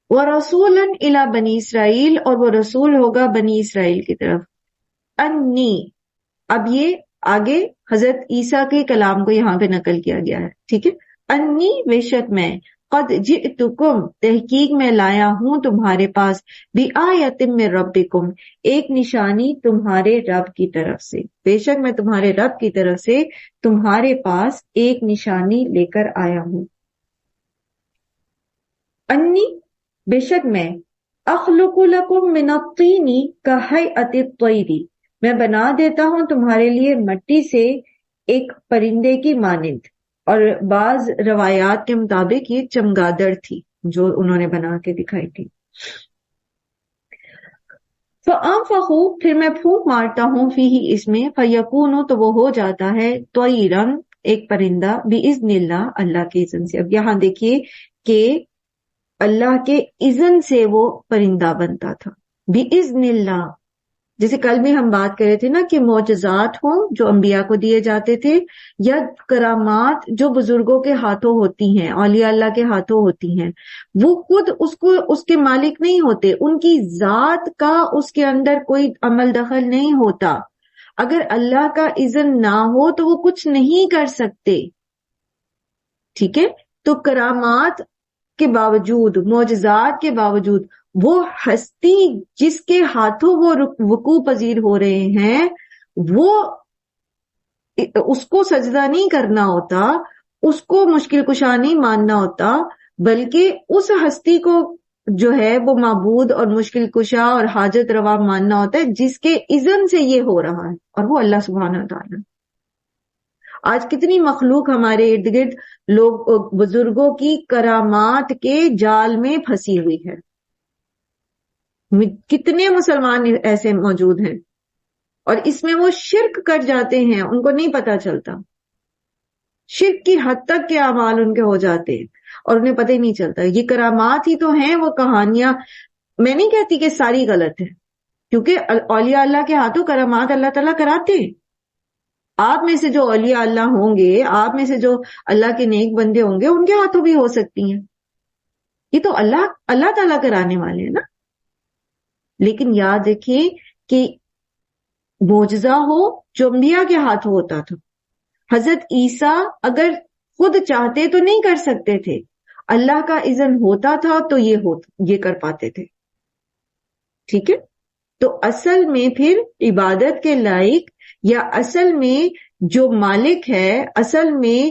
وَرَسُولًا إِلَى بنی اسرائیل، اور وہ رسول ہوگا بنی اسرائیل کی طرف۔ انی، اب یہ آگے حضرت عیسیٰ کے کلام کو یہاں پہ نقل کیا گیا ہے، ٹھیک ہے۔ انی، بے شک میں، قد جئتکم، تحقیق میں لایا ہوں تمہارے پاس، بآیۃ من ربکم، ایک نشانی تمہارے رب کی طرف سے، بے شک میں تمہارے رب کی طرف سے تمہارے پاس ایک نشانی لے کر آیا ہوں۔ انی، بے شک میں، اخلق لکم من الطین کہیئۃ الطیر، میں بنا دیتا ہوں تمہارے لیے مٹی سے ایک پرندے کی مانند، اور بعض روایات کے مطابق یہ چمگادڑ تھی جو انہوں نے بنا کے دکھائی تھی۔ فَأَنفَخُ، پھر میں پھونک مارتا ہوں، فیہ، اس میں، فَیَکُونُ، تو وہ ہو جاتا ہے، طَیْرًا، ایک پرندہ، بِإِذْنِ اللہ، اللہ کے اذن سے۔ اب یہاں دیکھیے کہ اللہ کے اذن سے وہ پرندہ بنتا تھا، بِإِذْنِ اللہ۔ جیسے کل بھی ہم بات کر رہے تھے نا کہ معجزات ہوں جو انبیاء کو دیے جاتے تھے، یا کرامات جو بزرگوں کے ہاتھوں ہوتی ہیں، اولیاء اللہ کے ہاتھوں ہوتی ہیں، وہ خود اس کے مالک نہیں ہوتے، ان کی ذات کا اس کے اندر کوئی عمل دخل نہیں ہوتا۔ اگر اللہ کا اذن نہ ہو تو وہ کچھ نہیں کر سکتے، ٹھیک ہے۔ تو کرامات کے باوجود، معجزات کے باوجود، وہ ہستی جس کے ہاتھوں وہ وقوع پذیر ہو رہے ہیں، وہ اس کو سجدہ نہیں کرنا ہوتا، اس کو مشکل کشا نہیں ماننا ہوتا، بلکہ اس ہستی کو جو ہے وہ معبود اور مشکل کشا اور حاجت روا ماننا ہوتا ہے جس کے اذن سے یہ ہو رہا ہے، اور وہ اللہ سبحانہ و تعالیٰ۔ آج کتنی مخلوق ہمارے ارد گرد لوگ بزرگوں کی کرامات کے جال میں پھنسی ہوئی ہے، کتنے مسلمان ایسے موجود ہیں، اور اس میں وہ شرک کر جاتے ہیں، ان کو نہیں پتا چلتا، شرک کی حد تک کے اعمال ان کے ہو جاتے ہیں اور انہیں پتہ ہی نہیں چلتا۔ یہ کرامات ہی تو ہیں، وہ کہانیاں، میں نہیں کہتی کہ ساری غلط ہیں، کیونکہ اولیاء اللہ کے ہاتھوں کرامات اللہ تعالیٰ کراتے ہیں۔ آپ میں سے جو اولیاء اللہ ہوں گے، آپ میں سے جو اللہ کے نیک بندے ہوں گے، ان کے ہاتھوں بھی ہو سکتی ہیں، یہ تو اللہ تعالیٰ کرانے والے ہیں نا۔ لیکن یاد رکھیں کہ معجزہ ہو جو انبیاء کے ہاتھوں ہوتا تھا، حضرت عیسیٰ اگر خود چاہتے تو نہیں کر سکتے تھے، اللہ کا اذن ہوتا تھا تو یہ کر پاتے تھے، ٹھیک ہے۔ تو اصل میں پھر عبادت کے لائق، یا اصل میں جو مالک ہے، اصل میں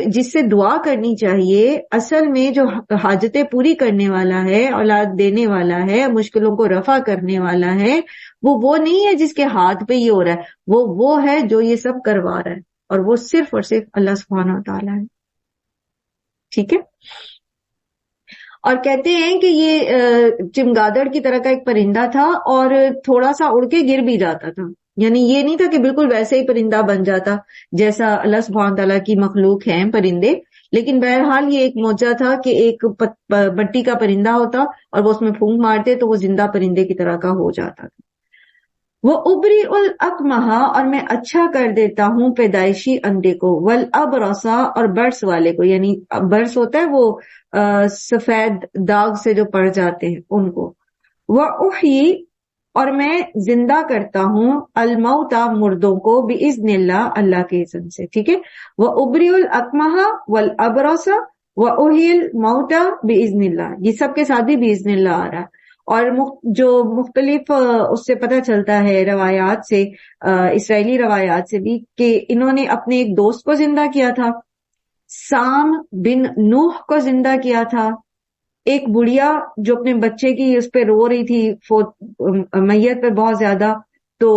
جس سے دعا کرنی چاہیے، اصل میں جو حاجتیں پوری کرنے والا ہے، اولاد دینے والا ہے، مشکلوں کو رفع کرنے والا ہے، وہ نہیں ہے جس کے ہاتھ پہ یہ ہو رہا ہے، وہ ہے جو یہ سب کروا رہا ہے، اور وہ صرف اور صرف اللہ سبحانہ و تعالیٰ ہے، ٹھیک ہے۔ اور کہتے ہیں کہ یہ چمگادڑ کی طرح کا ایک پرندہ تھا، اور تھوڑا سا اڑ کے گر بھی جاتا تھا، یعنی یہ نہیں تھا کہ بالکل ویسے ہی پرندہ بن جاتا جیسا اللہ سبحانہ تعالیٰ کی مخلوق ہیں پرندے، لیکن بہرحال یہ ایک معجزہ تھا کہ ایک مٹی کا پرندہ ہوتا اور وہ اس میں پھونک مارتے تو وہ زندہ پرندے کی طرح کا ہو جاتا تھا۔ وہ ابری الاکمہا، اور میں اچھا کر دیتا ہوں پیدائشی اندھے کو، والابرصا، اور برس والے کو، یعنی برس ہوتا ہے وہ سفید داغ سے جو پڑ جاتے ہیں ان کو، وَأُحْيِي، اور میں زندہ کرتا ہوں، الموتى، مردوں کو، بِإِذْنِ اللہ، اللہ کے اذن سے، ٹھیک ہے۔ وَأُبْرِئُ الْأَكْمَحَ وَالْأَبْرَصَ وَأُحْيِي الْمَوْتَى بِإِذْنِ اللہ، یہ سب کے ساتھ بھی بِإِذْنِ اللہ آ رہا ہے، اور جو مختلف اس سے پتہ چلتا ہے روایات سے، اسرائیلی روایات سے بھی، کہ انہوں نے اپنے ایک دوست کو زندہ کیا تھا، سام بن نوح کو زندہ کیا تھا، ایک بڑھیا جو اپنے بچے کی اس پہ رو رہی تھی، میت پہ بہت زیادہ، تو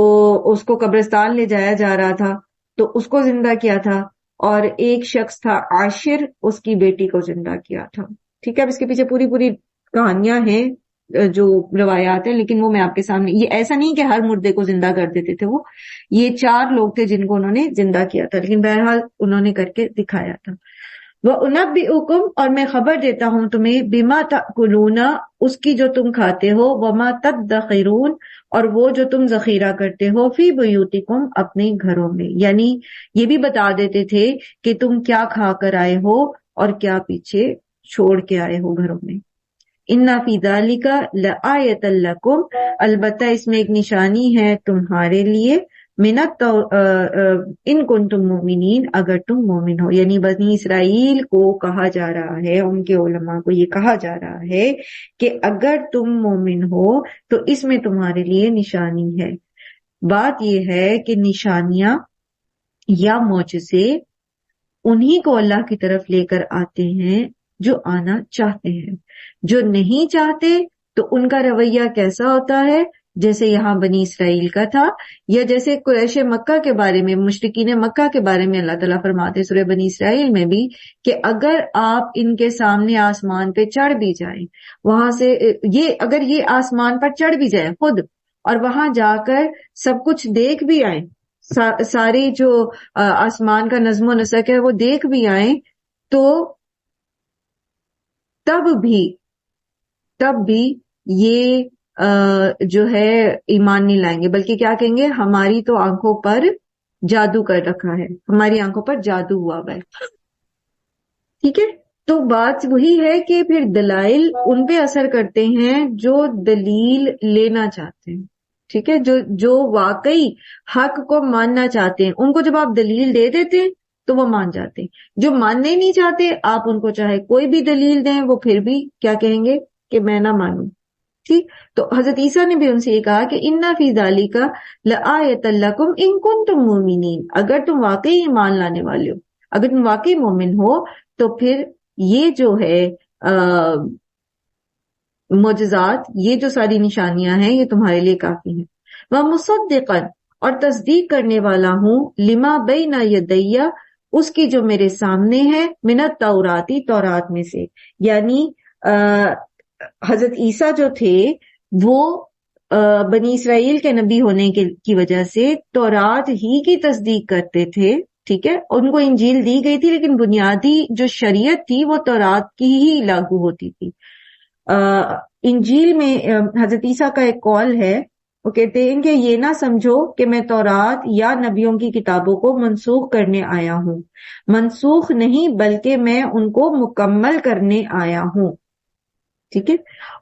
اس کو قبرستان لے جایا جا رہا تھا، تو اس کو زندہ کیا تھا، اور ایک شخص تھا عاشر، اس کی بیٹی کو زندہ کیا تھا. ٹھیک ہے، اب اس کے پیچھے پوری پوری کہانیاں ہیں، جو روایات ہیں، لیکن وہ میں آپ کے سامنے، یہ ایسا نہیں کہ ہر مردے کو زندہ کر دیتے تھے وہ، یہ 4 لوگ تھے جن کو انہوں نے زندہ کیا تھا، لیکن بہرحال انہوں نے کر کے دکھایا تھا. وَأُنَبِّئُكُمْ، اور میں خبر دیتا ہوں تمہیں، بِمَا تَأْكُلُونَ، اس کی جو تم کھاتے ہو، وَمَا تَدَّخِرُونَ، اور وہ جو تم ذخیرہ کرتے ہو، فِي بُيُوتِكُمْ، اپنے گھروں میں. یعنی یہ بھی بتا دیتے تھے کہ تم کیا کھا کر آئے ہو اور کیا پیچھے چھوڑ کے آئے ہو گھروں میں. اِنَّ فِي ذَلِكَ لَآیَةً لَکُمْ، البتہ اس میں ایک نشانی ہے تمہارے لیے، ان کنتم مومنین، اگر تم مومن ہو. یعنی بنی اسرائیل کو کہا جا رہا ہے، ان کے علماء کو یہ کہا جا رہا ہے کہ اگر تم مومن ہو تو اس میں تمہارے لیے نشانی ہے. بات یہ ہے کہ نشانیاں یا معجزے انہی کو اللہ کی طرف لے کر آتے ہیں جو آنا چاہتے ہیں. جو نہیں چاہتے تو ان کا رویہ کیسا ہوتا ہے؟ جیسے یہاں بنی اسرائیل کا تھا، یا جیسے قریش مکہ کے بارے میں، مشرکین مکہ کے بارے میں اللہ تعالیٰ فرماتے سورہ بنی اسرائیل میں بھی کہ اگر آپ ان کے سامنے آسمان پہ چڑھ بھی جائیں، وہاں سے اگر یہ آسمان پر چڑھ بھی جائیں خود، اور وہاں جا کر سب کچھ دیکھ بھی آئیں، ساری جو آسمان کا نظم و نسق ہے وہ دیکھ بھی آئیں، تو تب بھی یہ جو ہے ایمان نہیں لائیں گے، بلکہ کیا کہیں گے؟ ہماری تو آنکھوں پر جادو کر رکھا ہے، ہماری آنکھوں پر جادو ہوا ہے. ٹھیک ہے، تو بات وہی ہے کہ پھر دلائل ان پہ اثر کرتے ہیں جو دلیل لینا چاہتے ہیں. ٹھیک ہے، جو واقعی حق کو ماننا چاہتے ہیں، ان کو جب آپ دلیل دے دیتے ہیں تو وہ مان جاتے ہیں. جو ماننے نہیں چاہتے، آپ ان کو چاہے کوئی بھی دلیل دیں، وہ پھر بھی کیا کہیں گے؟ کہ میں نہ مانوں. ٹھیک، تو حضرت عیسیٰ نے بھی ان سے یہ کہا کہ اِنَّ فِي ذَلِكَ لَآیَةً لَکُمْ اِن کُنتُم مُؤْمِنِینَ، اگر تم واقعی ایمان لانے والے ہو، اگر تم واقعی مومن ہو، تو پھر یہ جو ہے معجزات، یہ جو ساری نشانیاں ہیں، یہ تمہارے لیے کافی ہیں. وَمُصَدِّقًا، اور تصدیق کرنے والا ہوں، لِمَا بَیْنَ یَدَیَّ، اس کی جو میرے سامنے ہے، مِنَ التَّوْرَاةِ، تورات میں سے. یعنی حضرت عیسیٰ جو تھے وہ بنی اسرائیل کے نبی ہونے کی وجہ سے تورات ہی کی تصدیق کرتے تھے. ٹھیک ہے، ان کو انجیل دی گئی تھی، لیکن بنیادی جو شریعت تھی وہ تورات کی ہی لاگو ہوتی تھی. انجیل میں حضرت عیسیٰ کا ایک قول ہے، وہ کہتے ہیں کہ یہ نہ سمجھو کہ میں تورات یا نبیوں کی کتابوں کو منسوخ کرنے آیا ہوں، منسوخ نہیں بلکہ میں ان کو مکمل کرنے آیا ہوں. ٹھیک ہے،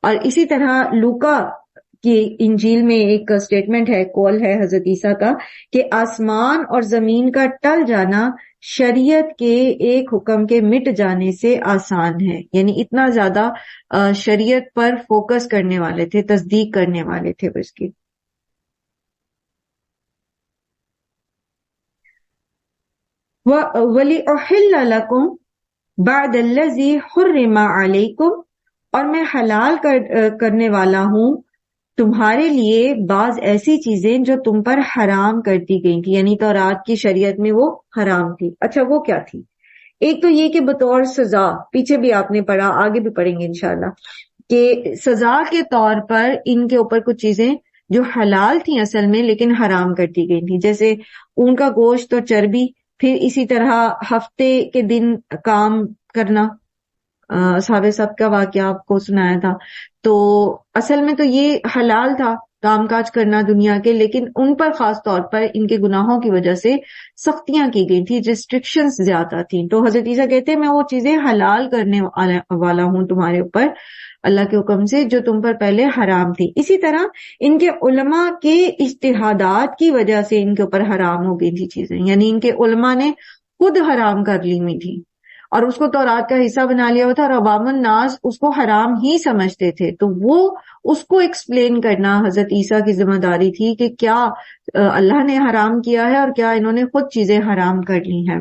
اور اسی طرح لوکا کی انجیل میں ایک سٹیٹمنٹ ہے، قول ہے حضرت عیسیٰ کا، کہ آسمان اور زمین کا ٹل جانا شریعت کے ایک حکم کے مٹ جانے سے آسان ہے. یعنی اتنا زیادہ شریعت پر فوکس کرنے والے تھے، تصدیق کرنے والے تھے وہ اس کی. وَلِأُحِلَّ لَكُمْ بَعْدَ الَّذِي حُرِّمَ عَلَيْكُمْ، اور میں حلال کرنے والا ہوں تمہارے لیے بعض ایسی چیزیں جو تم پر حرام کر دی گئی تھی، یعنی تورات کی شریعت میں وہ حرام تھی. اچھا، وہ کیا تھی؟ ایک تو یہ کہ بطور سزا، پیچھے بھی آپ نے پڑھا، آگے بھی پڑھیں گے انشاءاللہ، کہ سزا کے طور پر ان کے اوپر کچھ چیزیں جو حلال تھیں اصل میں لیکن حرام کر دی گئی تھی، جیسے اون کا گوشت اور چربی. پھر اسی طرح ہفتے کے دن کام کرنا، اصحاب سب کا واقعہ آپ کو سنایا تھا. تو اصل میں تو یہ حلال تھا کام کاج کرنا دنیا کے، لیکن ان پر خاص طور پر ان کے گناہوں کی وجہ سے سختیاں کی گئی تھی، ریسٹرکشنز زیادہ تھیں. تو حضرت عیسیٰ کہتے ہیں میں وہ چیزیں حلال کرنے والا ہوں تمہارے اوپر اللہ کے حکم سے جو تم پر پہلے حرام تھی. اسی طرح ان کے علماء کے اجتہادات کی وجہ سے ان کے اوپر حرام ہو گئی تھی چیزیں، یعنی ان کے علماء نے خود حرام کر لی ہوئی تھی اور اس کو تورات کا حصہ بنا لیا ہوا تھا، اور عوام الناس اس کو حرام ہی سمجھتے تھے. تو وہ اس کو ایکسپلین کرنا حضرت عیسیٰ کی ذمہ داری تھی کہ کیا اللہ نے حرام کیا ہے اور کیا انہوں نے خود چیزیں حرام کر لی ہیں.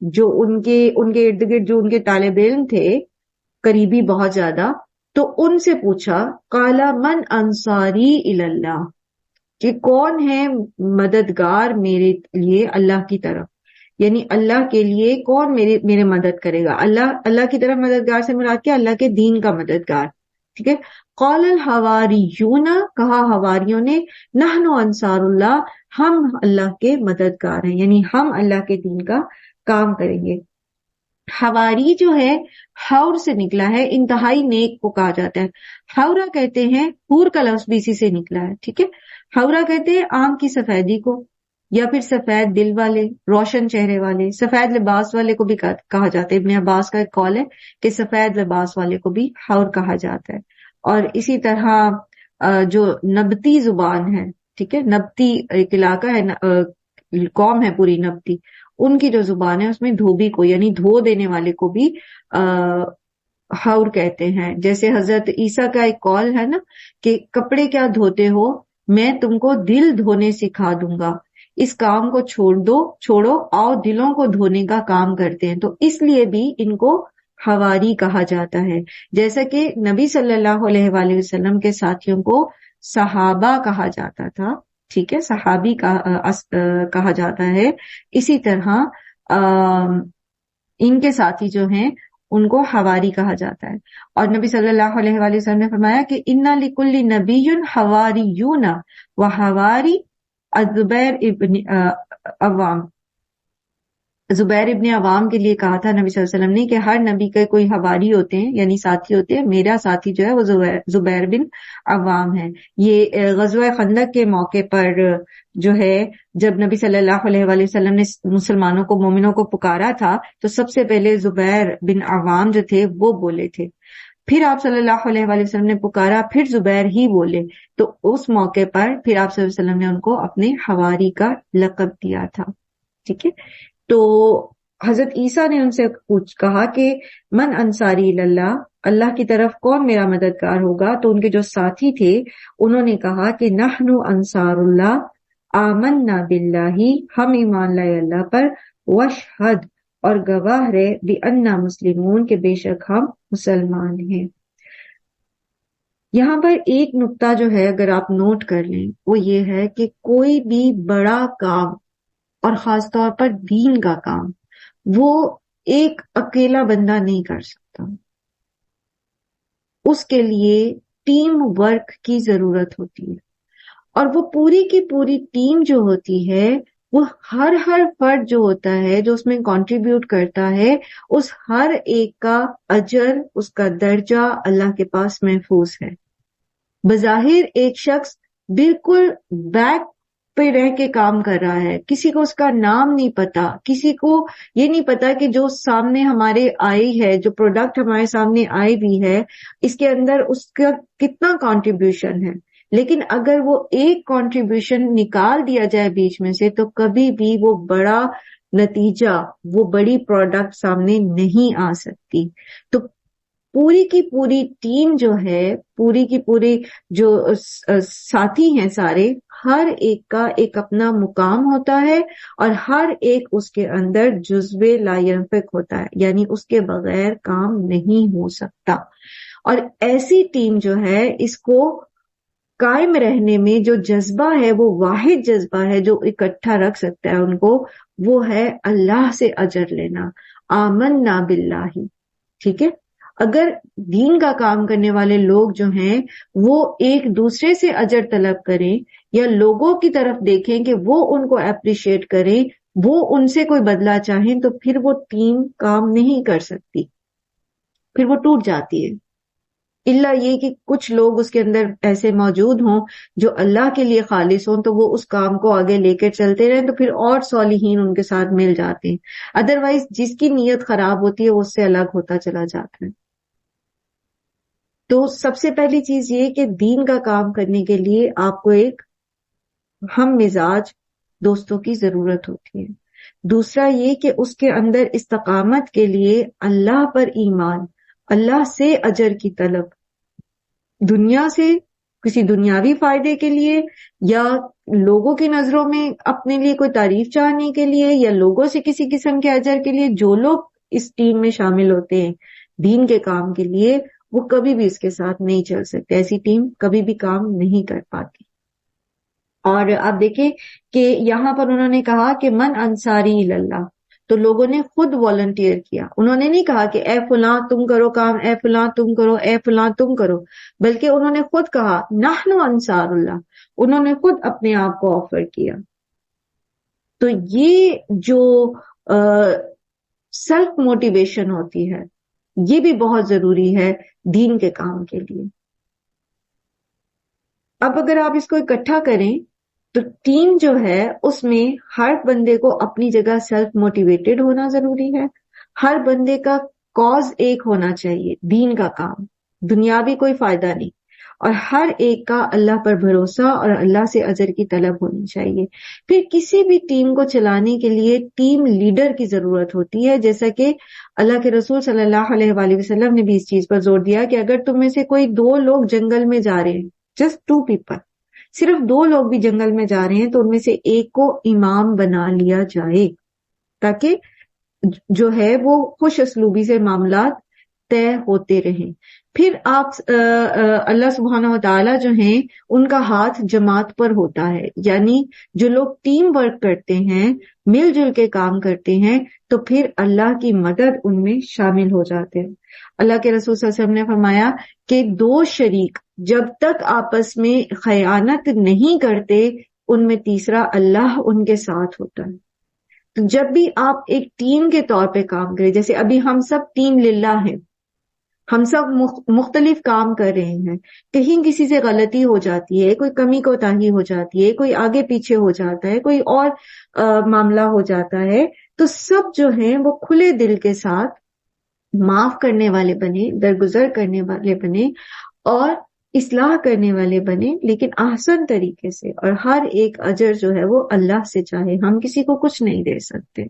جو ان کے ارد گرد جو ان کے طالب علم تھے قریبی بہت زیادہ، تو ان سے پوچھا قالا من انصاری اللہ، کہ کون ہے مددگار میرے لیے اللہ کی طرف، یعنی اللہ کے لیے کون میرے مدد کرے گا۔ اللہ کی طرف مددگار سے مراد کیا؟ اللہ کے دین کا مددگار، ٹھیک ہے۔ قال الحواریون، کہا حواریوں نے، نحن انصار اللہ، ہم اللہ کے مددگار ہیں، یعنی ہم اللہ کے دین کا کام کریں گے۔ حواری جو ہے حور سے نکلا ہے، انتہائی نیک کو کہا جاتا ہے۔ حورا کہتے ہیں، حور کا لفظ بھی اسی سے نکلا ہے، ٹھیک ہے۔ حورا کہتے ہیں آنکھ کی سفیدی کو، یا پھر سفید دل والے، روشن چہرے والے، سفید لباس والے کو بھی کہا جاتا ہے۔ ابن عباس کا ایک قول ہے کہ سفید لباس والے کو بھی حور کہا جاتا ہے۔ اور اسی طرح جو نبتی زبان ہے، ٹھیک ہے، نبتی ایک علاقہ ہے، قوم ہے پوری نبتی، ان کی جو زبان ہے اس میں دھوبی کو، یعنی دھو دینے والے کو بھی حور کہتے ہیں۔ جیسے حضرت عیسیٰ کا ایک قول ہے نا کہ کپڑے کیا دھوتے ہو، میں تم کو دل دھونے سکھا دوں گا، اس کام کو چھوڑو، آؤ دلوں کو دھونے کا کام کرتے ہیں۔ تو اس لیے بھی ان کو حواری کہا جاتا ہے، جیسا کہ نبی صلی اللہ علیہ وآلہ وسلم کے ساتھیوں کو صحابہ کہا جاتا تھا، ٹھیک ہے، صحابی کہا جاتا ہے، اسی طرح ان کے ساتھی جو ہیں ان کو حواری کہا جاتا ہے۔ اور نبی صلی اللہ علیہ وآلہ وسلم نے فرمایا کہ اِنَّ لِكُلِّ نَبِيٌّ حَوَارِيُّونَ وَحَوَارِي الزبیر ابن عوام، زبیر ابن عوام کے لیے کہا تھا نبی صلی اللہ علیہ وسلم نے کہ ہر نبی کے کوئی حواری ہوتے ہیں، یعنی ساتھی ہوتے ہیں، میرا ساتھی جو ہے وہ زبیر بن عوام ہے۔ یہ غزوہ خندق کے موقع پر جو ہے جب نبی صلی اللہ علیہ وآلہ وسلم نے مسلمانوں کو، مومنوں کو پکارا تھا تو سب سے پہلے زبیر بن عوام جو تھے وہ بولے تھے، پھر آپ صلی اللہ علیہ وآلہ وسلم نے پکارا، پھر زبیر ہی بولے، تو اس موقع پر پھر آپ صلی اللہ علیہ وسلم نے ان کو اپنے حواری کا لقب دیا تھا، ٹھیک ہے۔ تو حضرت عیسیٰ نے ان سے کہا کہ من انصاری اللہ، اللہ کی طرف کون میرا مددگار ہوگا؟ تو ان کے جو ساتھی تھے انہوں نے کہا کہ نحن انصار اللہ، آمنا باللہ، ہم ایمان لائے اللہ پر، واشہد، اور گواہ رہے، بِأَنَّا مسلمون، کہ بے شک ہم مسلمان ہیں۔ یہاں پر ایک نقطہ جو ہے اگر آپ نوٹ کر لیں وہ یہ ہے کہ کوئی بھی بڑا کام، اور خاص طور پر دین کا کام، وہ ایک اکیلا بندہ نہیں کر سکتا، اس کے لیے ٹیم ورک کی ضرورت ہوتی ہے، اور وہ پوری کی پوری ٹیم جو ہوتی ہے وہ ہر فرد جو ہوتا ہے جو اس میں کنٹریبیوٹ کرتا ہے، اس ہر ایک کا اجر، اس کا درجہ اللہ کے پاس محفوظ ہے۔ بظاہر ایک شخص بالکل بیک پہ رہ کے کام کر رہا ہے، کسی کو اس کا نام نہیں پتا، کسی کو یہ نہیں پتا کہ جو سامنے ہمارے آئی ہے، جو پروڈکٹ ہمارے سامنے آئی بھی ہے، اس کے اندر اس کا کتنا کنٹریبیوشن ہے، لیکن اگر وہ ایک کنٹریبیوشن نکال دیا جائے بیچ میں سے تو کبھی بھی وہ بڑا نتیجہ، وہ بڑی پروڈکٹ سامنے نہیں آ سکتی۔ تو پوری کی پوری ٹیم جو ہے، پوری کی پوری جو ساتھی ہیں سارے، ہر ایک کا ایک اپنا مقام ہوتا ہے، اور ہر ایک اس کے اندر جزو لا ينفق ہوتا ہے، یعنی اس کے بغیر کام نہیں ہو سکتا۔ اور ایسی ٹیم جو ہے، اس کو قائم رہنے میں جو جذبہ ہے، وہ واحد جذبہ ہے جو اکٹھا رکھ سکتا ہے ان کو، وہ ہے اللہ سے اجر لینا، آمنا باللہ، ٹھیک ہے۔ اگر دین کا کام کرنے والے لوگ جو ہیں وہ ایک دوسرے سے اجر طلب کریں، یا لوگوں کی طرف دیکھیں کہ وہ ان کو اپریشیٹ کریں، وہ ان سے کوئی بدلہ چاہیں، تو پھر وہ ٹیم کام نہیں کر سکتی، پھر وہ ٹوٹ جاتی ہے۔ الا یہ کہ کچھ لوگ اس کے اندر ایسے موجود ہوں جو اللہ کے لیے خالص ہوں، تو وہ اس کام کو آگے لے کر چلتے رہیں، تو پھر اور صالحین ان کے ساتھ مل جاتے ہیں۔ ادروائز جس کی نیت خراب ہوتی ہے وہ اس سے الگ ہوتا چلا جاتا ہے۔ تو سب سے پہلی چیز یہ کہ دین کا کام کرنے کے لیے آپ کو ایک ہم مزاج دوستوں کی ضرورت ہوتی ہے۔ دوسرا یہ کہ اس کے اندر استقامت کے لیے اللہ پر ایمان، اللہ سے اجر کی طلب، دنیا سے کسی دنیاوی فائدے کے لیے، یا لوگوں کی نظروں میں اپنے لیے کوئی تعریف چاہنے کے لیے، یا لوگوں سے کسی قسم کے اجر کے لیے، جو لوگ اس ٹیم میں شامل ہوتے ہیں دین کے کام کے لیے، وہ کبھی بھی اس کے ساتھ نہیں چل سکتے. ایسی ٹیم کبھی بھی کام نہیں کر پاتی. اور آپ دیکھیں کہ یہاں پر انہوں نے کہا کہ من انصاری اللہ، تو لوگوں نے خود والنٹیئر کیا. انہوں نے نہیں کہا کہ اے فلاں تم کرو کام، اے فلاں تم کرو، اے فلاں تم کرو، بلکہ انہوں نے خود کہا نحن انصار اللہ. انہوں نے خود اپنے آپ کو آفر کیا. تو یہ جو سیلف موٹیویشن ہوتی ہے، یہ بھی بہت ضروری ہے دین کے کام کے لیے. اب اگر آپ اس کو اکٹھا کریں تو ٹیم جو ہے اس میں ہر بندے کو اپنی جگہ سیلف موٹیویٹڈ ہونا ضروری ہے. ہر بندے کا کاز ایک ہونا چاہیے، دین کا کام، دنیاوی کوئی فائدہ نہیں. اور ہر ایک کا اللہ پر بھروسہ اور اللہ سے اجر کی طلب ہونی چاہیے. پھر کسی بھی ٹیم کو چلانے کے لیے ٹیم لیڈر کی ضرورت ہوتی ہے، جیسا کہ اللہ کے رسول صلی اللہ علیہ وآلہ وسلم نے بھی اس چیز پر زور دیا کہ اگر تم میں سے کوئی 2 لوگ جنگل میں جا رہے ہیں، جسٹ 2 پیپل، صرف 2 لوگ بھی جنگل میں جا رہے ہیں، تو ان میں سے ایک کو امام بنا لیا جائے، تاکہ جو ہے وہ خوش اسلوبی سے معاملات طے ہوتے رہیں. پھر آپ اللہ سبحانہ و تعالیٰ جو ہیں ان کا ہاتھ جماعت پر ہوتا ہے، یعنی جو لوگ ٹیم ورک کرتے ہیں، مل جل کے کام کرتے ہیں، تو پھر اللہ کی مدد ان میں شامل ہو جاتے ہیں. اللہ کے رسول صلی اللہ علیہ وسلم نے فرمایا کہ 2 شریک جب تک آپس میں خیانت نہیں کرتے، ان میں تیسرا اللہ ان کے ساتھ ہوتا ہے. تو جب بھی آپ ایک ٹیم کے طور پہ کام کریں، جیسے ابھی ہم سب ٹیم للہ ہیں، ہم سب مختلف کام کر رہے ہیں، کہیں کسی سے غلطی ہو جاتی ہے، کوئی کمی کوتاہی ہو جاتی ہے، کوئی آگے پیچھے ہو جاتا ہے، کوئی اور معاملہ ہو جاتا ہے، تو سب جو ہیں وہ کھلے دل کے ساتھ معاف کرنے والے بنے، درگزر کرنے والے بنے اور اصلاح کرنے والے بنے، لیکن احسن طریقے سے. اور ہر ایک اجر جو ہے وہ اللہ سے چاہے، ہم کسی کو کچھ نہیں دے سکتے.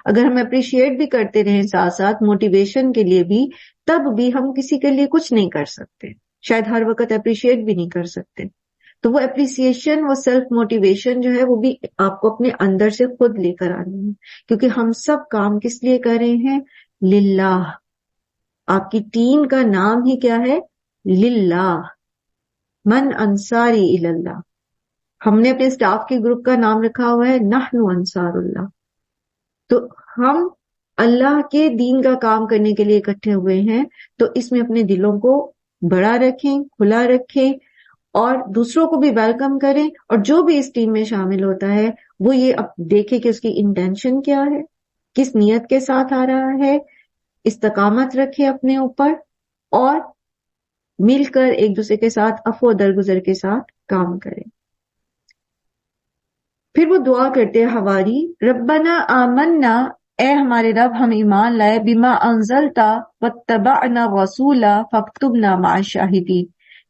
اگر ہم اپریشیٹ بھی کرتے رہیں ساتھ ساتھ موٹیویشن کے لیے بھی، تب بھی ہم کسی کے لیے کچھ نہیں کر سکتے، شاید ہر وقت اپریشیٹ بھی نہیں کر سکتے. تو وہ اپریسیشن، وہ سیلف موٹیویشن جو ہے وہ بھی آپ کو اپنے اندر سے خود لے کر آنی ہے، کیونکہ ہم سب کام کس لیے کر رہے ہیں؟ للہ. آپ کی ٹیم کا نام ہی کیا ہے؟ للہ. من انصاری اللہ. ہم نے اپنے سٹاف کے گروپ کا نام رکھا ہوا ہے نحن انصار اللہ. تو ہم اللہ کے دین کا کام کرنے کے لیے اکٹھے ہوئے ہیں، تو اس میں اپنے دلوں کو بڑا رکھیں، کھلا رکھیں، اور دوسروں کو بھی ویلکم کریں. اور جو بھی اس ٹیم میں شامل ہوتا ہے وہ یہ دیکھے کہ اس کی انٹینشن کیا ہے، کس نیت کے ساتھ آ رہا ہے، استقامت رکھے اپنے اوپر، اور مل کر ایک دوسرے کے ساتھ عفو درگزر کے ساتھ کام کریں. پھر وہ دعا کرتے ہیں حواری، ربنا آمنا، اے ہمارے رب ہم ایمان لائے، بما انزلتا واتبعنا رسولا فاکتبنا مع الشاہدین،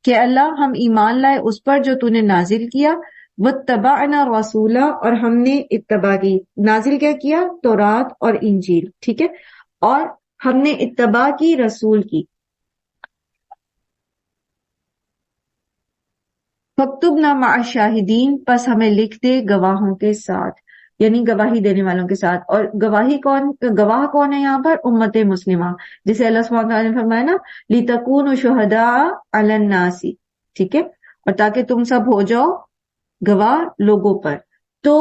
کہ اللہ ہم ایمان لائے اس پر جو تو نے نازل کیا، واتبعنا رسولا، اور ہم نے اتباع کی. نازل کیا کیا؟ تورات اور انجیل، ٹھیک ہے، اور ہم نے اتباع کی رسول کی. فاکتبنا مع الشاہدین، پس ہمیں لکھ دے گواہوں کے ساتھ، یعنی گواہی دینے والوں کے ساتھ. اور گواہ کون ہے یہاں پر؟ امت مسلمہ، جسے اللہ سبحانہ وتعالی نے فرمایا نا لِتَكُونُوا شُهَدَاءَ عَلَى النَّاسِ، ٹھیک ہے، اور تاکہ تم سب ہو جاؤ گواہ لوگوں پر. تو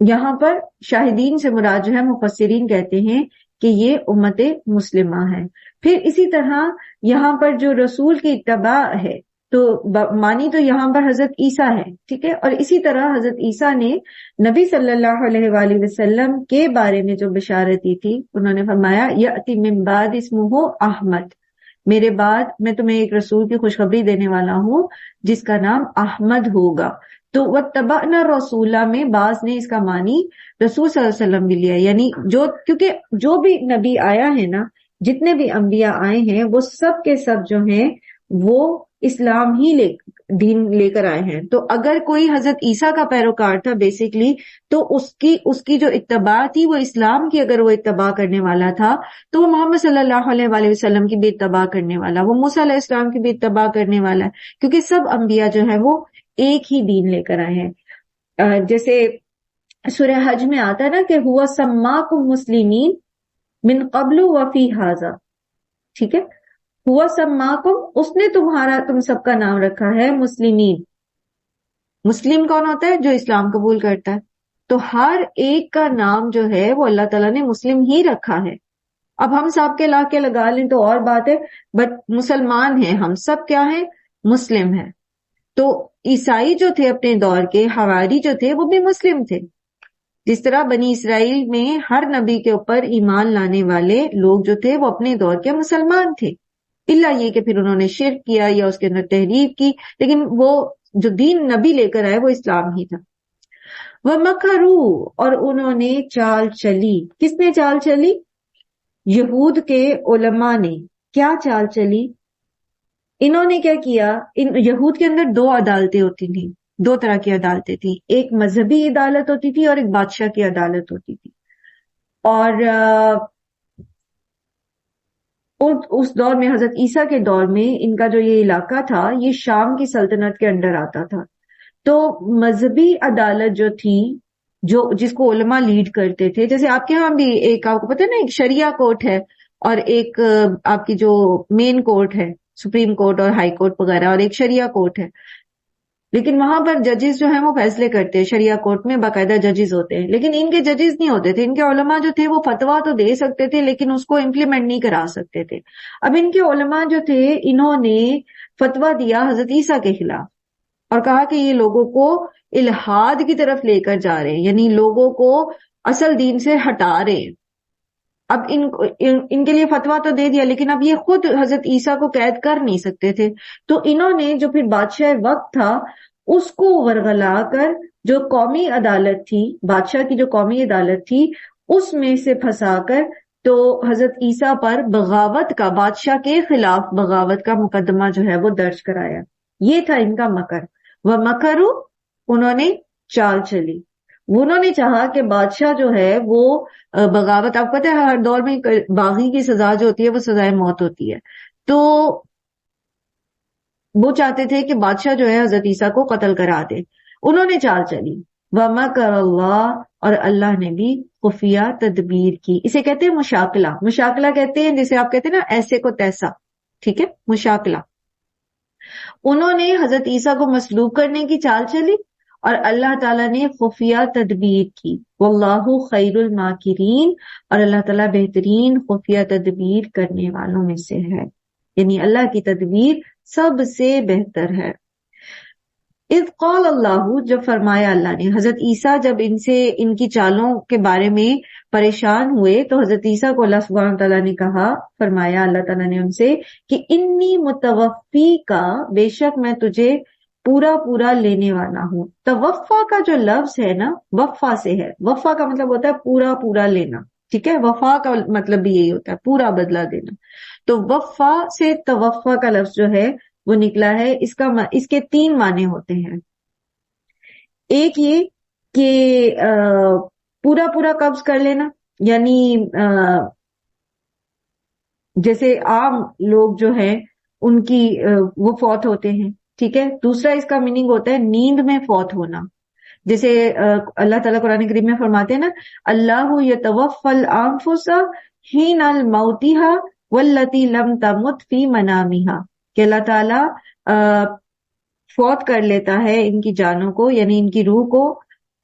یہاں پر شاہدین سے مراد جو ہے مفسرین کہتے ہیں کہ یہ امت مسلمہ ہے. پھر اسی طرح یہاں پر جو رسول کی اتباع ہے، تو مانی تو یہاں پر حضرت عیسیٰ ہے، ٹھیک ہے، اور اسی طرح حضرت عیسیٰ نے نبی صلی اللہ علیہ وآلہ وسلم کے بارے میں جو بشارت دی تھی، انہوں نے فرمایا یأتی من بعد اسمہ احمد، میرے بعد میں تمہیں ایک رسول کی خوشخبری دینے والا ہوں جس کا نام احمد ہوگا. تو واتبعنا رسولہ میں بعض نے اس کا معنی رسول صلی اللہ علیہ وسلم بھی لیا، یعنی کیونکہ جو بھی نبی آیا ہے نا، جتنے بھی انبیاء آئے ہیں وہ سب کے سب جو ہیں وہ اسلام ہی دین لے کر آئے ہیں. تو اگر کوئی حضرت عیسیٰ کا پیروکار تھا بیسیکلی، تو اس کی جو اتباع تھی وہ اسلام کی اگر وہ اتباع کرنے والا تھا تو وہ محمد صلی اللہ علیہ وآلہ وسلم کی بھی اتباع کرنے والا، وہ موسیٰ علیہ السلام کی بھی اتباع کرنے والا ہے، کیونکہ سب انبیاء جو ہے وہ ایک ہی دین لے کر آئے ہیں. جیسے سورہ حج میں آتا ہے نا کہ ہوا سماکم مسلمین من قبل وفی ھذا، ٹھیک ہے، ہوا سماکم، اس نے تم سب کا نام رکھا ہے مسلمین. مسلم کون ہوتا ہے؟ جو اسلام قبول کرتا ہے. تو ہر ایک کا نام جو ہے وہ اللہ تعالیٰ نے مسلم ہی رکھا ہے. اب ہم سب کے لا کے لگا لیں تو اور بات ہے، بٹ مسلمان ہیں ہم سب، کیا ہیں؟ مسلم ہیں. تو عیسائی جو تھے اپنے دور کے، حواری جو تھے، وہ بھی مسلم تھے. جس طرح بنی اسرائیل میں ہر نبی کے اوپر ایمان لانے والے لوگ جو تھے وہ اپنے دور کے مسلمان تھے، الا یہ کہ پھر انہوں نے شرک کیا یا اس کے اندر تحریف کی، لیکن وہ جو دین نبی لے کر آئے وہ اسلام ہی تھا. وَمَكَرُوا، اور انہوں نے چال چلی. کس نے چال چلی؟ یہود کے علماء نے. کیا چال چلی؟ انہوں نے کیا کیا؟ یہود کے اندر دو عدالتیں ہوتی تھیں، دو طرح کی عدالتیں تھیں، ایک مذہبی عدالت ہوتی تھی اور ایک بادشاہ کی عدالت ہوتی تھی. اور اس دور میں، حضرت عیسیٰ کے دور میں، ان کا جو یہ علاقہ تھا یہ شام کی سلطنت کے انڈر آتا تھا. تو مذہبی عدالت جو تھی، جس کو علماء لیڈ کرتے تھے، جیسے آپ کے ہاں بھی ایک، آپ کو پتہ ہے نا، ایک شریعہ کورٹ ہے اور ایک آپ کی جو مین کورٹ ہے، سپریم کورٹ اور ہائی کورٹ وغیرہ، اور ایک شریعہ کورٹ ہے. لیکن وہاں پر ججز جو ہیں وہ فیصلے کرتے ہیں، شریعہ کورٹ میں باقاعدہ ججز ہوتے ہیں، لیکن ان کے ججز نہیں ہوتے تھے. ان کے علماء جو تھے وہ فتویٰ تو دے سکتے تھے لیکن اس کو امپلیمنٹ نہیں کرا سکتے تھے. اب ان کے علماء جو تھے انہوں نے فتویٰ دیا حضرت عیسیٰ کے خلاف اور کہا کہ یہ لوگوں کو الحاد کی طرف لے کر جا رہے ہیں، یعنی لوگوں کو اصل دین سے ہٹا رہے ہیں. اب ان کے لیے فتویٰ تو دے دیا لیکن اب یہ خود حضرت عیسیٰ کو قید کر نہیں سکتے تھے. تو انہوں نے جو پھر بادشاہ وقت تھا اس کو ورغلا کر جو قومی عدالت تھی، بادشاہ کی جو قومی عدالت تھی، اس میں سے پھنسا کر تو حضرت عیسیٰ پر بغاوت کا، بادشاہ کے خلاف بغاوت کا مقدمہ جو ہے وہ درج کرایا. یہ تھا ان کا مکر. وَمَكَرُوا، انہوں نے چال چلی. انہوں نے چاہا کہ بادشاہ جو ہے وہ بغاوت، آپ کو پتہ ہے ہر دور میں باغی کی سزا جو ہوتی ہے وہ سزائے موت ہوتی ہے، تو وہ چاہتے تھے کہ بادشاہ جو ہے حضرت عیسیٰ کو قتل کرا دے. انہوں نے چال چلی. وَمَكَرَ اللَّهُ، اور اللہ نے بھی خفیہ تدبیر کی. اسے کہتے ہیں مشاکلہ. مشاکلہ کہتے ہیں جسے آپ کہتے ہیں نا ایسے کو تیسا، ٹھیک ہے، مشاکلہ. انہوں نے حضرت عیسیٰ کو مصلوب کرنے کی چال چلی اور اللہ تعالیٰ نے خفیہ تدبیر کی. واللہ خیر الماکرین، اور اللہ تعالیٰ بہترین خفیہ تدبیر کرنے والوں میں سے ہے، یعنی اللہ کی تدبیر سب سے بہتر ہے. اذ قال اللہ، جب فرمایا اللہ نے. حضرت عیسیٰ جب ان کی چالوں کے بارے میں پریشان ہوئے تو حضرت عیسیٰ کو اللہ سبحانہ تعالیٰ نے کہا، فرمایا اللہ تعالیٰ نے ان سے کہ انی متوفی کا، بے شک میں تجھے پورا پورا لینے والا ہوں. توفا کا جو لفظ ہے نا، وفا سے ہے. وفا کا مطلب ہوتا ہے پورا پورا لینا، ٹھیک ہے. وفا کا مطلب بھی یہی ہوتا ہے، پورا بدلہ دینا. تو وفا سے توفا کا لفظ جو ہے وہ نکلا ہے. اس کے تین معنی ہوتے ہیں. ایک یہ کہ پورا پورا قبض کر لینا، یعنی جیسے عام لوگ جو ہیں ان کی وہ فوت ہوتے ہیں، ٹھیک ہے. دوسرا اس کا میننگ ہوتا ہے نیند میں فوت ہونا. جیسے اللہ تعالیٰ قرآن کریم میں فرماتے ہیں نا، اللہ یتوفی الانفس حین الموتہا واللتی لم تمت فی منامہا، کہ اللہ تعالیٰ فوت کر لیتا ہے ان کی جانوں کو، یعنی ان کی روح کو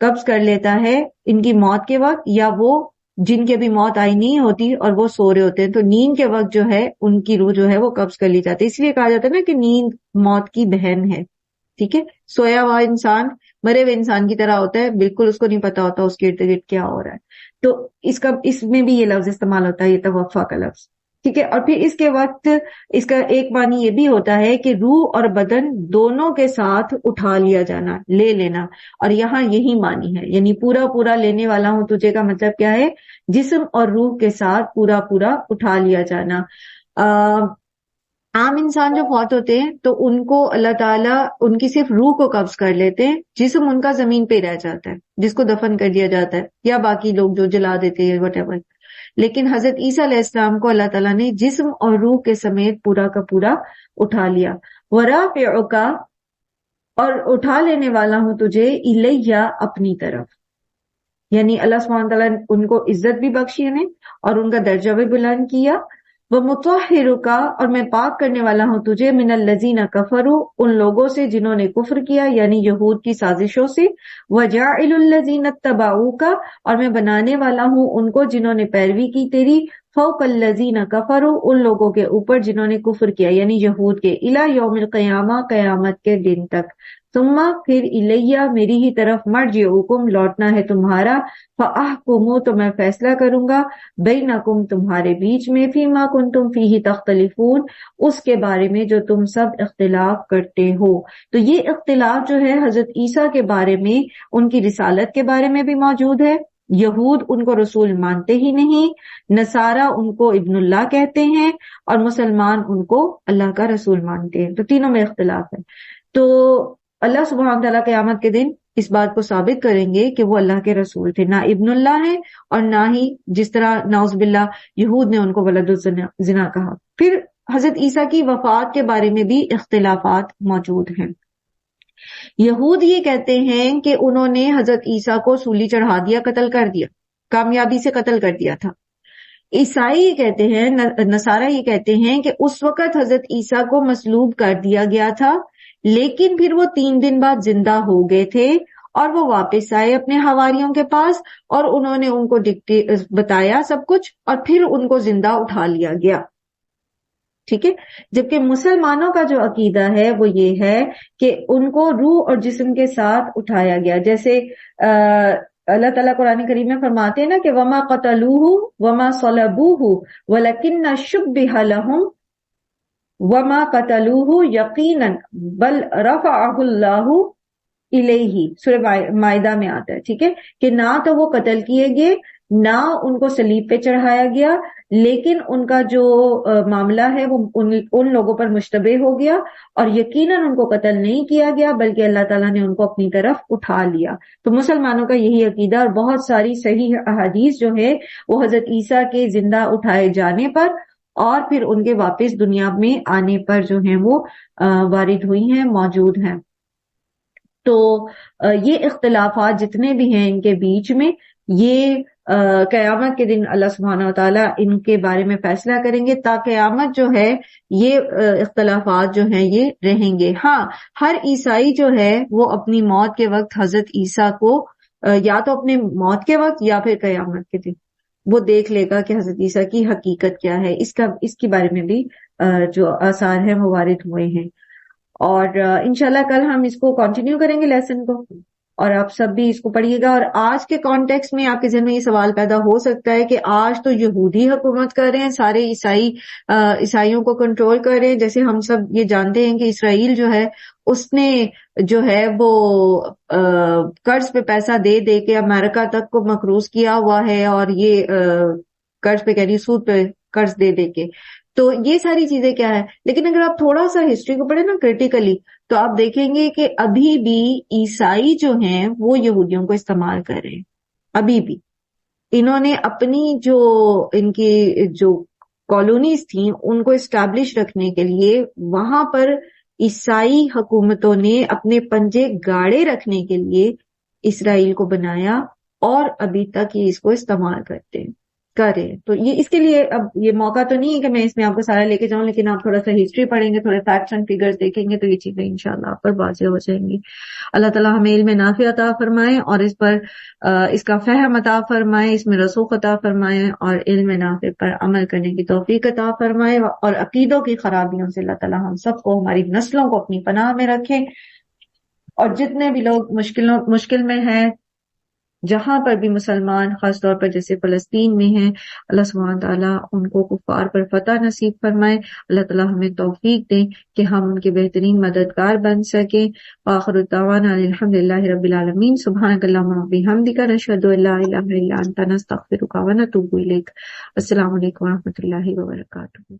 قبض کر لیتا ہے ان کی موت کے وقت، یا وہ جن کی ابھی موت آئی نہیں ہوتی اور وہ سو رہے ہوتے ہیں، تو نیند کے وقت جو ہے ان کی روح جو ہے وہ قبض کر لی جاتی ہے. اس لیے کہا جاتا ہے نا کہ نیند موت کی بہن ہے، ٹھیک ہے. سویا ہوا انسان مرے ہوئے انسان کی طرح ہوتا ہے، بالکل اس کو نہیں پتا ہوتا اس کے ارد گرد کیا ہو رہا ہے. تو اس میں بھی یہ لفظ استعمال ہوتا ہے، یہ توفا کا لفظ، ٹھیک ہے. اور پھر اس کے وقت اس کا ایک معنی یہ بھی ہوتا ہے کہ روح اور بدن دونوں کے ساتھ اٹھا لیا جانا، لے لینا. اور یہاں یہی معنی ہے، یعنی پورا پورا لینے والا ہوں تجھے کا مطلب کیا ہے؟ جسم اور روح کے ساتھ پورا پورا اٹھا لیا جانا. عام انسان جو فوت ہوتے ہیں تو ان کو اللہ تعالیٰ ان کی صرف روح کو قبض کر لیتے ہیں، جسم ان کا زمین پہ رہ جاتا ہے، جس کو دفن کر دیا جاتا ہے، یا باقی لوگ جو جلا دیتے ہیں وٹ ایور. لیکن حضرت عیسیٰ علیہ السلام کو اللہ تعالیٰ نے جسم اور روح کے سمیت پورا کا پورا اٹھا لیا. وَرَافِعُكَ، اور اٹھا لینے والا ہوں تجھے، الیہ، اپنی طرف. یعنی اللہ سبحانہ تعالیٰ نے ان کو عزت بھی بخشی انہیں اور ان کا درجہ بھی بلند کیا. وَمُطَهِّرُكَ، اور میں پاک کرنے والا ہوں تجھے، من الذین کفروا، ان لوگوں سے جنہوں نے کفر کیا، یعنی یہود کی سازشوں سے. وَجَاعِلُ الَّذِينَ اتَّبَعُوكَ، اور میں بنانے والا ہوں ان کو جنہوں نے پیروی کی تیری، فوق الذین کفروا، ان لوگوں کے اوپر جنہوں نے کفر کیا یعنی یہود کے، الی یوم القیامہ، قیامت کے دن تک. ثم، پھر الیہ، میری ہی طرف، مرجعکم، لوٹنا ہے تمہارا، فاحکم، تو میں فیصلہ کروں گا، بینکم، تمہارے بیچ میں، فیما کنتم فیہ تختلفون، اس کے بارے میں جو تم سب اختلاف کرتے ہو. تو یہ اختلاف جو ہے حضرت عیسیٰ کے بارے میں، ان کی رسالت کے بارے میں بھی موجود ہے. یہود ان کو رسول مانتے ہی نہیں، نصارہ ان کو ابن اللہ کہتے ہیں، اور مسلمان ان کو اللہ کا رسول مانتے ہیں. تو تینوں میں اختلاف ہے. تو اللہ سبحانہ تعالیٰ قیامت کے دن اس بات کو ثابت کریں گے کہ وہ اللہ کے رسول تھے، نہ ابن اللہ ہے اور نہ ہی جس طرح نعوذ باللہ یہود نے ان کو ولد الزنا کہا. پھر حضرت عیسیٰ کی وفات کے بارے میں بھی اختلافات موجود ہیں. یہود یہ کہتے ہیں کہ انہوں نے حضرت عیسیٰ کو سولی چڑھا دیا، قتل کر دیا، کامیابی سے قتل کر دیا تھا. عیسائی یہ کہتے ہیں، نصارہ یہ کہتے ہیں کہ اس وقت حضرت عیسیٰ کو مصلوب کر دیا گیا تھا، لیکن پھر وہ 3 دن بعد زندہ ہو گئے تھے اور وہ واپس آئے اپنے حواریوں کے پاس اور انہوں نے ان کو بتایا سب کچھ اور پھر ان کو زندہ اٹھا لیا گیا. ٹھیک ہے. جبکہ مسلمانوں کا جو عقیدہ ہے وہ یہ ہے کہ ان کو روح اور جسم کے ساتھ اٹھایا گیا. جیسے اللہ تعالیٰ قرآن کریم میں فرماتے ہیں نا کہ وما قتلوہ وما صلبوہ ولکن شبہ لہم وما قتلوہ یقینا بل رفعہ اللہ الیہ. سورہ مائدہ میں آتا ہے. ٹھیک ہے کہ نہ تو وہ قتل کیے گئے، نہ ان کو صلیب پہ چڑھایا گیا، لیکن ان کا جو معاملہ ہے وہ ان لوگوں پر مشتبہ ہو گیا اور یقیناً ان کو قتل نہیں کیا گیا بلکہ اللہ تعالیٰ نے ان کو اپنی طرف اٹھا لیا. تو مسلمانوں کا یہی عقیدہ اور بہت ساری صحیح احادیث جو ہے وہ حضرت عیسیٰ کے زندہ اٹھائے جانے پر اور پھر ان کے واپس دنیا میں آنے پر جو ہیں وہ وارد ہوئی ہیں، موجود ہیں. تو یہ اختلافات جتنے بھی ہیں ان کے بیچ میں، یہ قیامت کے دن اللہ سبحانہ و تعالیٰ ان کے بارے میں فیصلہ کریں گے. تا قیامت جو ہے یہ اختلافات جو ہیں یہ رہیں گے. ہاں، ہر عیسائی جو ہے وہ اپنی موت کے وقت حضرت عیسیٰ کو یا تو اپنے موت کے وقت یا پھر قیامت کے دن وہ دیکھ لے گا کہ حضرت عیسیٰ کی حقیقت کیا ہے. اس کے بارے میں بھی جو آثار ہیں وہ وارد ہوئے ہیں. اور انشاءاللہ کل ہم اس کو کنٹینیو کریں گے لیسن کو، اور آپ سب بھی اس کو پڑھیے گا. اور آج کے کانٹیکس میں آپ کے ذہن میں یہ سوال پیدا ہو سکتا ہے کہ آج تو یہودی حکومت کر رہے ہیں، سارے عیسائیوں کو کنٹرول کر رہے ہیں. جیسے ہم سب یہ جانتے ہیں کہ اسرائیل جو ہے اس نے جو ہے وہ قرض پہ پیسہ دے دے کے امریکہ تک کو مقروض کیا ہوا ہے، اور یہ قرض پہ کہہ رہی سود پہ قرض دے دے کے. تو یہ ساری چیزیں کیا ہے. لیکن اگر آپ تھوڑا سا ہسٹری کو پڑھیں نا کریٹیکلی تو آپ دیکھیں گے کہ ابھی بھی عیسائی جو ہیں وہ یہودیوں کو استعمال کر رہے ہیں. ابھی بھی انہوں نے اپنی جو ان کی جو کالونیز تھیں ان کو اسٹیبلش رکھنے کے لیے وہاں پر عیسائی حکومتوں نے اپنے پنجے گاڑے رکھنے کے لیے اسرائیل کو بنایا اور ابھی تک یہ اس کو استعمال کرتے ہیں. کرے. تو یہ اس کے لیے اب یہ موقع تو نہیں ہے کہ میں اس میں آپ کو سارا لے کے جاؤں، لیکن آپ تھوڑا سا ہسٹری پڑھیں گے، تھوڑے فیکٹس اینڈ فگرز دیکھیں گے تو یہ چیزیں انشاءاللہ آپ پر واضح ہو جائیں گی. اللہ تعالیٰ ہمیں علم نافع عطا فرمائے اور اس پر اس کا فہم عطا فرمائے، اس میں رسوخ عطا فرمائے اور علم نافع پر عمل کرنے کی توفیق عطا فرمائے. اور عقیدوں کی خرابیوں سے اللہ تعالیٰ ہم سب کو، ہماری نسلوں کو اپنی پناہ میں رکھیں. اور جتنے بھی لوگ مشکل میں ہیں، جہاں پر بھی مسلمان، خاص طور پر جیسے فلسطین میں ہیں، اللہ سبحانہ تعالیٰ ان کو کفار پر فتح نصیب فرمائے. اللہ تعالیٰ ہمیں توفیق دیں کہ ہم ان کے بہترین مددگار بن سکیں. وآخر دعوانا الحمدللہ رب العالمین. سبحانک اللہم و بحمدک، نشہد ان لا الہ الا انت، نستغفرک و نتوب الیک. السلام علیکم و رحمۃ اللہ وبرکاتہ.